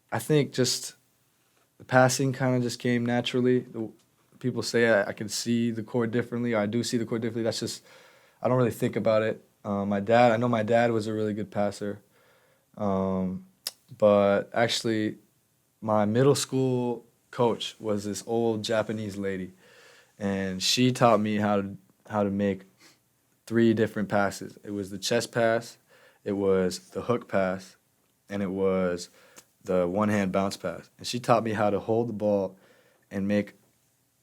I think just the passing kind of just came naturally. People say I can see the court differently. I do see the court differently. That's just I don't really think about it. I know my dad was a really good passer, but actually, my middle school coach was this old Japanese lady, and she taught me how to make 3 different passes. It was the chest pass, it was the hook pass, and it was the one-hand bounce pass. And she taught me how to hold the ball and make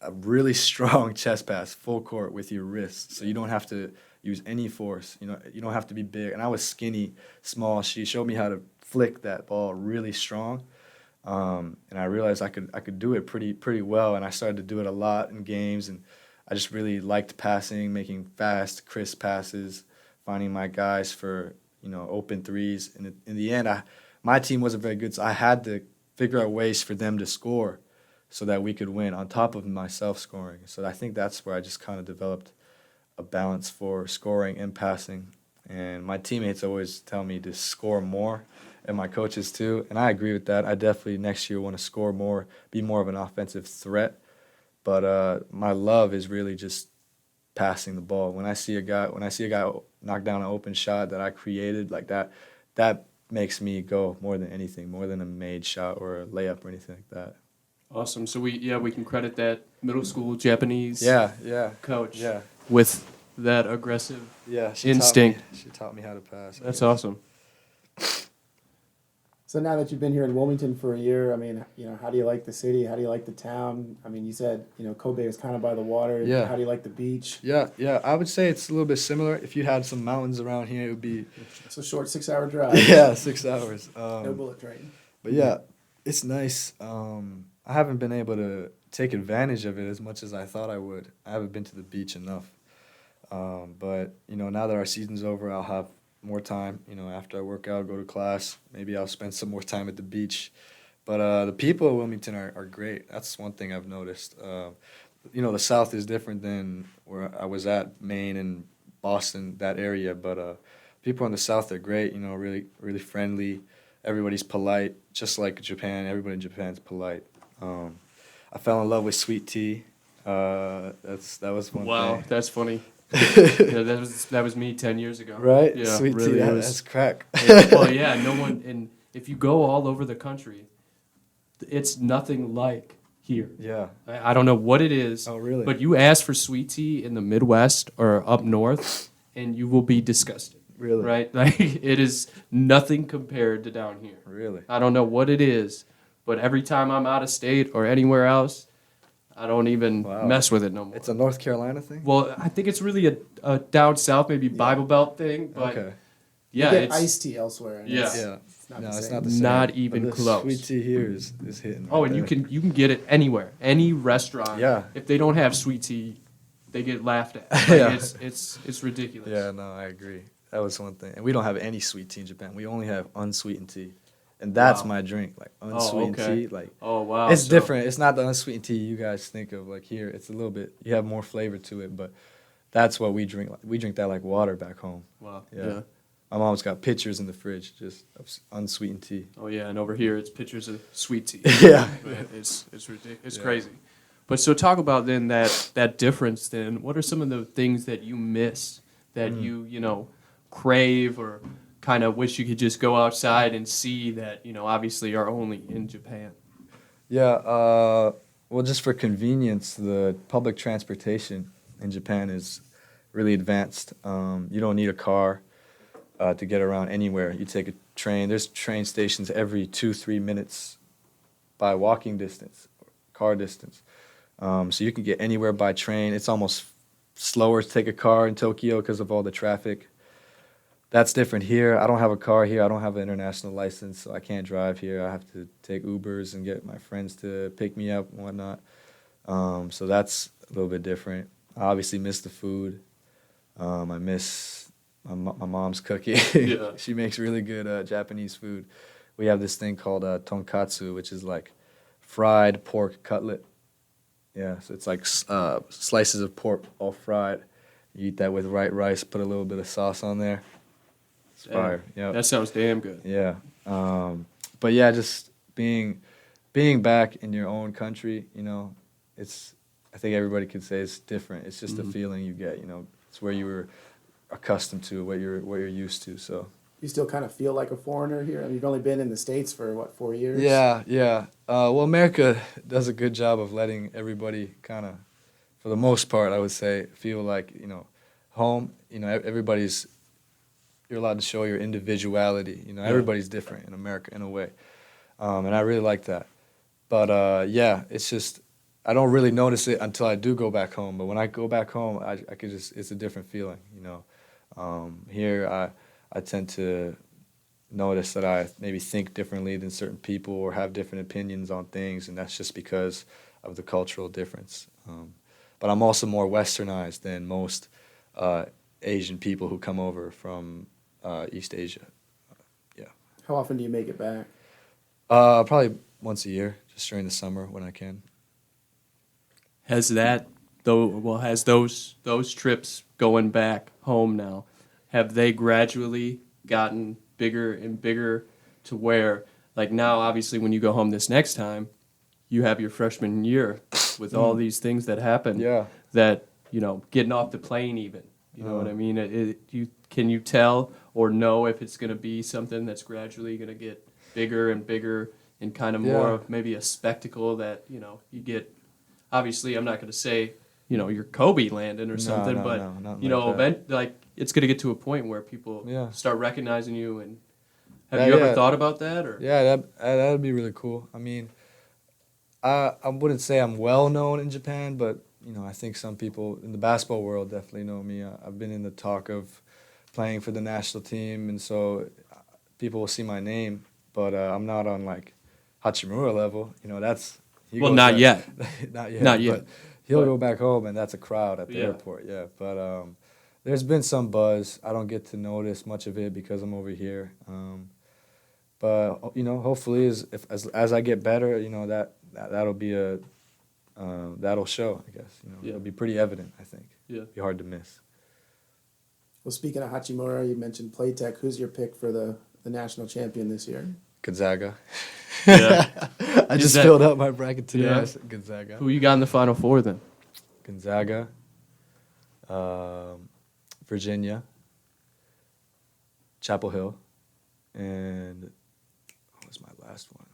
a really strong chest pass full court with your wrists, so you don't have to use any force. You don't have to be big. And I was skinny, small. She showed me how to flick that ball really strong. And I realized I could do it pretty well, and I started to do it a lot in games, and I just really liked passing, making fast, crisp passes, finding my guys for open threes. And in the end, my team wasn't very good, so I had to figure out ways for them to score so that we could win on top of myself scoring. So I think that's where I just kind of developed a balance for scoring and passing. And my teammates always tell me to score more, and my coaches too, and I agree with that. I definitely next year want to score more, be more of an offensive threat. But my love is really just passing the ball. When I see a guy knock down an open shot that I created like that makes me go more than anything, more than a made shot or a layup or anything like that. Awesome. So we can credit that middle school Japanese coach Yeah. with that aggressive Yeah, she instinct. She taught me how to pass. That's awesome. So now that you've been here in Wilmington for a year, I mean, how do you like the city? How do you like the town? I mean, you said, Kobe is kind of by the water. Yeah. How do you like the beach? Yeah, I would say it's a little bit similar. If you had some mountains around here, it would be It's a short 6-hour drive. yeah, 6 hours. No bullet train. But yeah, it's nice. I haven't been able to take advantage of it as much as I thought I would. I haven't been to the beach enough. But now that our season's over, I'll have more time. After I work out, go to class, maybe I'll spend some more time at the beach. But the people of Wilmington are great. That's one thing I've noticed. The South is different than where I was at, Maine and Boston, that area. But people in the South are great. Really, really friendly. Everybody's polite, just like Japan. Everybody in Japan's polite. I fell in love with sweet tea. That was one Wow, thing. that's funny. Yeah, that was me 10 years ago. Right? Yeah, Sweet really, tea, it was- that's crack. Well, yeah, no one. And if you go all over the country, it's nothing like here. Yeah. I don't know what it is. Oh, really? But you ask for sweet tea in the Midwest or up north, and you will be disgusted. Really? Right? Like it is nothing compared to down here. Really? I don't know what it is, but every time I'm out of state or anywhere else, I don't even Wow. mess with it no more. It's a North Carolina thing? Well, I think it's really a down south, maybe Bible Belt thing, but Okay. yeah, you get it's iced tea elsewhere. And Yeah. Yeah. It's not No, the it's same. not the same. Not But even the close. Sweet tea here is hitting. Oh, right and there. you can get it anywhere, any restaurant. Yeah. If they don't have sweet tea, they get laughed at. Like, Yeah. It's ridiculous. Yeah, no, I agree. That was one thing. And we don't have any sweet tea in Japan. We only have unsweetened tea. And that's Wow. my drink, like unsweetened okay. tea. Like Oh wow. it's so- different. It's not the unsweetened tea you guys think of. Like here, it's a little bit. You have more flavor to it, but that's what we drink. We drink that like water back home. Wow. Yeah. Yeah. My mom's got pitchers in the fridge just of unsweetened tea. Oh yeah, and over here it's pictures of sweet tea. Yeah. It's ridiculous. It's Yeah. crazy. But so talk about then that difference. Then what are some of the things that you miss that you crave or kind of wish you could just go outside and see that obviously are only in Japan? Yeah, well, just for convenience, the public transportation in Japan is really advanced. You don't need a car to get around anywhere. You take a train. There's train stations every 2-3 minutes by walking distance, car distance. So you can get anywhere by train. It's almost slower to take a car in Tokyo because of all the traffic. That's different here. I don't have a car here. I don't have an international license, so I can't drive here. I have to take Ubers and get my friends to pick me up and whatnot. So that's a little bit different. I obviously miss the food. I miss my mom's cooking. Yeah. She makes really good Japanese food. We have this thing called tonkatsu, which is like fried pork cutlet. Yeah, so it's like slices of pork all fried. You eat that with white rice, put a little bit of sauce on there. It's fire. Yeah. That sounds damn good. Yeah. But yeah, just being back in your own country, I think everybody could say it's different. It's just a feeling you get, it's where you were accustomed to, what you're used to. So You still kind of feel like a foreigner here? I mean, you've only been in the States for, 4 years? yeah. Well, America does a good job of letting everybody kind of, for the most part, I would say, feel like, home. Everybody's, you're allowed to show your individuality. Everybody's different in America in a way. And I really like that. But yeah, it's just, I don't really notice it until I do go back home. But when I go back home, I could just, it's a different feeling, Here, I tend to notice that I maybe think differently than certain people or have different opinions on things, and that's just because of the cultural difference. But I'm also more westernized than most Asian people who come over from East Asia. How often do you make it back? Probably once a year, just during the summer when I can. Has those trips going back home now, have they gradually gotten bigger and bigger to where, like now, obviously, when you go home this next time, you have your freshman year with all these things that happen. Yeah. That, getting off the plane even. You know what I mean? Can you tell or know if it's going to be something that's gradually going to get bigger and bigger and kind of more Yeah. of maybe a spectacle that, you get. Obviously, I'm not going to say, you're Kobe landing or something, no, but, nothing like that. like it's going to get to a point where people Yeah. start recognizing you and Have you ever thought about that? Or Yeah, that'd be really cool. I mean, I wouldn't say I'm well known in Japan, but I think some people in the basketball world definitely know me. I've been in the talk of playing for the national team, and so people will see my name, but I'm not on like Hachimura level. He well, goes not back- yet. not yet. Not yet. But he'll But- go back home, and that's a crowd at the Yeah. airport. Yeah, but there's been some buzz. I don't get to notice much of it because I'm over here. But hopefully, as I get better, that'll be that'll show. I guess it'll be pretty evident. I think. Yeah. Be hard to miss. Well, speaking of Hachimura, you mentioned Playtech. Who's your pick for the national champion this year? Gonzaga. Yeah. I Is just that- filled out my bracket today. Yeah. I said Gonzaga. who you got in the Final Four then? Gonzaga. Virginia. Chapel Hill. And what was my last one?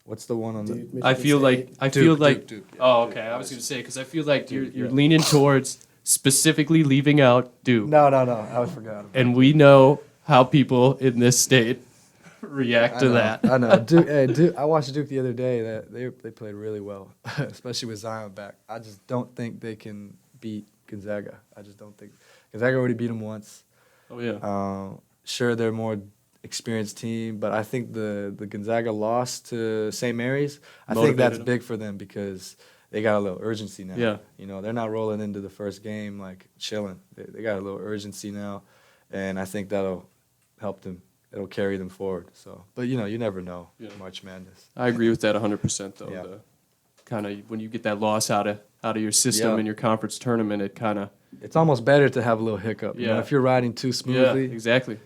What's the one on the? Duke, I Michigan feel like State? I feel like. Duke, yeah, Oh, Duke. okay. I was gonna say because I feel like you're yeah. leaning towards specifically leaving out Duke, No. I forgot. About and we know how people in this state react to that. I know. Duke, I watched Duke the other day. That they played really well, especially with Zion back. I just don't think they can beat Gonzaga. I just don't think Gonzaga already beat them once. Oh yeah. Sure, they're a more experienced team, but I think the Gonzaga loss to St. Mary's, I think Motivated that's them. big for them because they got a little urgency now. Yeah. They're not rolling into the first game like chilling. They got a little urgency now, and I think that'll help them. It'll carry them forward. So, but you never know. Yeah. March Madness. I agree with that 100% though. Yeah. Kind of when you get that loss out of your system Yeah. in your conference tournament, it kind of It's almost better to have a little hiccup. Yeah. If you're riding too yeah, smoothly, exactly.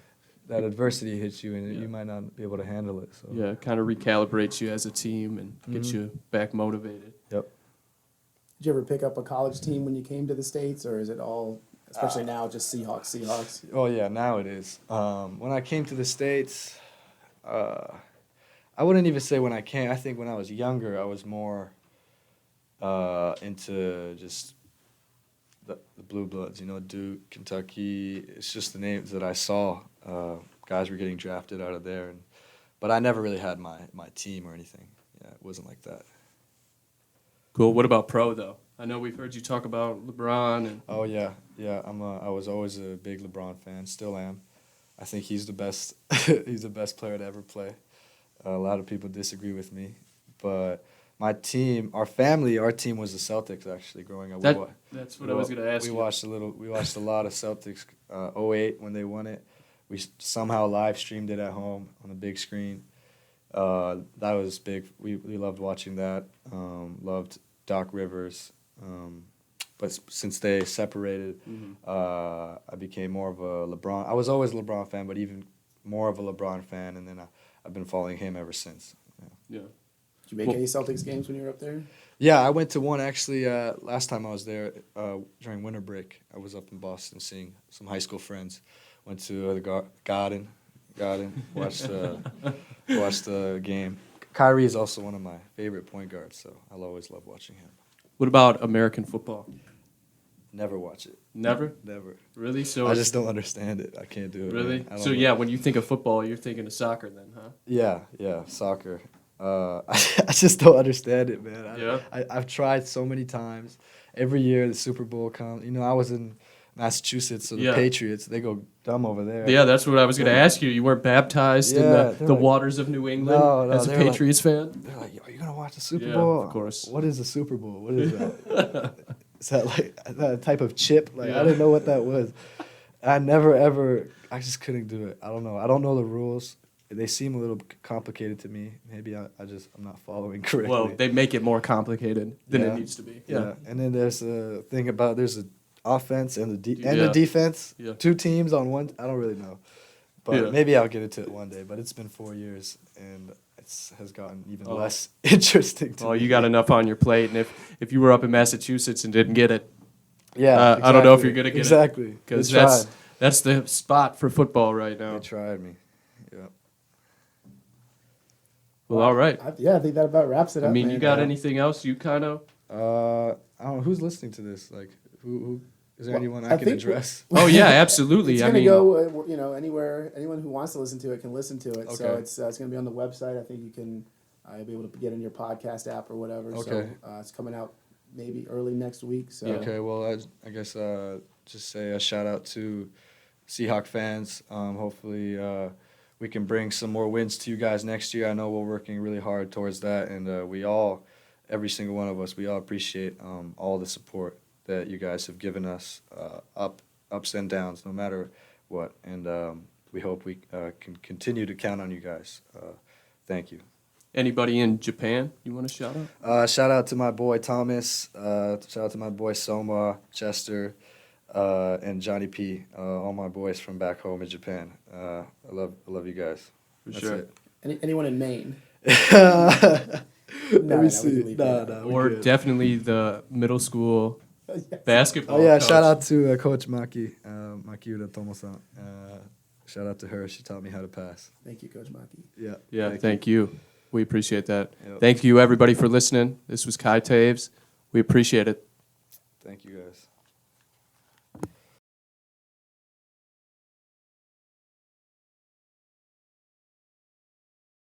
that adversity hits you, and Yeah. you might not be able to handle it. So. Yeah, kind of recalibrates you as a team and gets you back motivated. Yep. Did you ever pick up a college team when you came to the States, or is it all, especially now, just Seahawks? Oh yeah, now it is. When I came to the States, I wouldn't even say when I came. I think when I was younger, I was more into just the blue bloods. Duke, Kentucky. It's just the names that I saw. Guys were getting drafted out of there, but I never really had my team or anything. Yeah, it wasn't like that. Cool. What about pro though? I know we've heard you talk about LeBron and Oh yeah. I was always a big LeBron fan. Still am. I think he's the best. He's the best player to ever play. A lot of people disagree with me, but my team, our team was the Celtics actually growing up. that's what I was going to ask We you. watched a lot of Celtics. 08 when they won it, we somehow live streamed it at home on the big screen. That was big. We loved watching that. Loved Doc Rivers. But since they separated, I became more of a LeBron. I was always a LeBron fan, but even more of a LeBron fan, and then I've been following him ever since. Yeah. Did you make any Celtics games when you were up there? Yeah, I went to one actually last time I was there during winter break. I was up in Boston seeing some high school friends. Went to the Garden, watched the game. Kyrie is also one of my favorite point guards, so I'll always love watching him. What about American football? Never watch it. Never? Never. Really? So I just don't understand it. I can't do it. really? man. I don't So know. yeah, when you think of football, you're thinking of soccer then, huh? Yeah, soccer. I just don't understand it, man. Yeah. I've tried so many times. Every year the Super Bowl comes. I was in Massachusetts, so the Yeah. Patriots, they go dumb over there. Yeah, that's what I was going to ask you. You weren't baptized in Yeah, the they're like- waters of New England No, as a they're like- Patriots fan? They're like, are you going to watch the Super Yeah, Bowl? of course. What is the Super Bowl? What is that? Is that like a type of chip? Like, Yeah. I didn't know what that was. I never, ever, I just couldn't do it. I don't know. I don't know the rules. They seem a little complicated to me. Maybe I'm not following correctly. Well, they make it more complicated than it Yeah. needs to be. Yeah, and then there's a thing about there's an offense and the Yeah. defense. Yeah. Two teams on one. I don't really know, but Yeah. maybe I'll get into it one day. But it's been 4 years, and it has gotten even Oh. less interesting to Well, me. you got enough on your plate, and if you were up in Massachusetts and didn't get it, Yeah, I don't know if exactly. you're gonna get it. exactly because They tried. that's the spot for football right now. They tried me. Yeah. Well, all right. I think that about wraps it up. I mean, man. you got anything else you kind of? I don't know who's listening to this. Like who Is there Well, anyone I I can think address? Oh yeah, absolutely. It's I going to mean, go, anywhere. Anyone who wants to listen to it can listen to it. So Okay. it's going to be on the website. I think you can you'll be able to get in your podcast app or whatever. So Okay. it's coming out maybe early next week. So Okay, well, I guess just say a shout out to Seahawk fans. Hopefully, we can bring some more wins to you guys next year. I know we're working really hard towards that, and every single one of us, we all appreciate all the support that you guys have given us, ups and downs, no matter what. And we hope we can continue to count on you guys. Thank you. anybody in Japan you want to shout out? Shout out to my boy Thomas. Shout out to my boy Soma, Chester, and Johnny P. All my boys from back home in Japan. I love you guys. For That's sure. it. anyone in Maine? Let No, me we see. can leave that No, out. Or definitely the middle school basketball. Oh yeah, coach. shout out to Coach Maki, Makiuda Tomo-san. Shout out to her. She taught me how to pass. Thank you, Coach Maki. Yeah. Yeah, thank you. We appreciate that. Yep. Thank you, everybody, for listening. This was Kai Toews. We appreciate it. Thank you guys.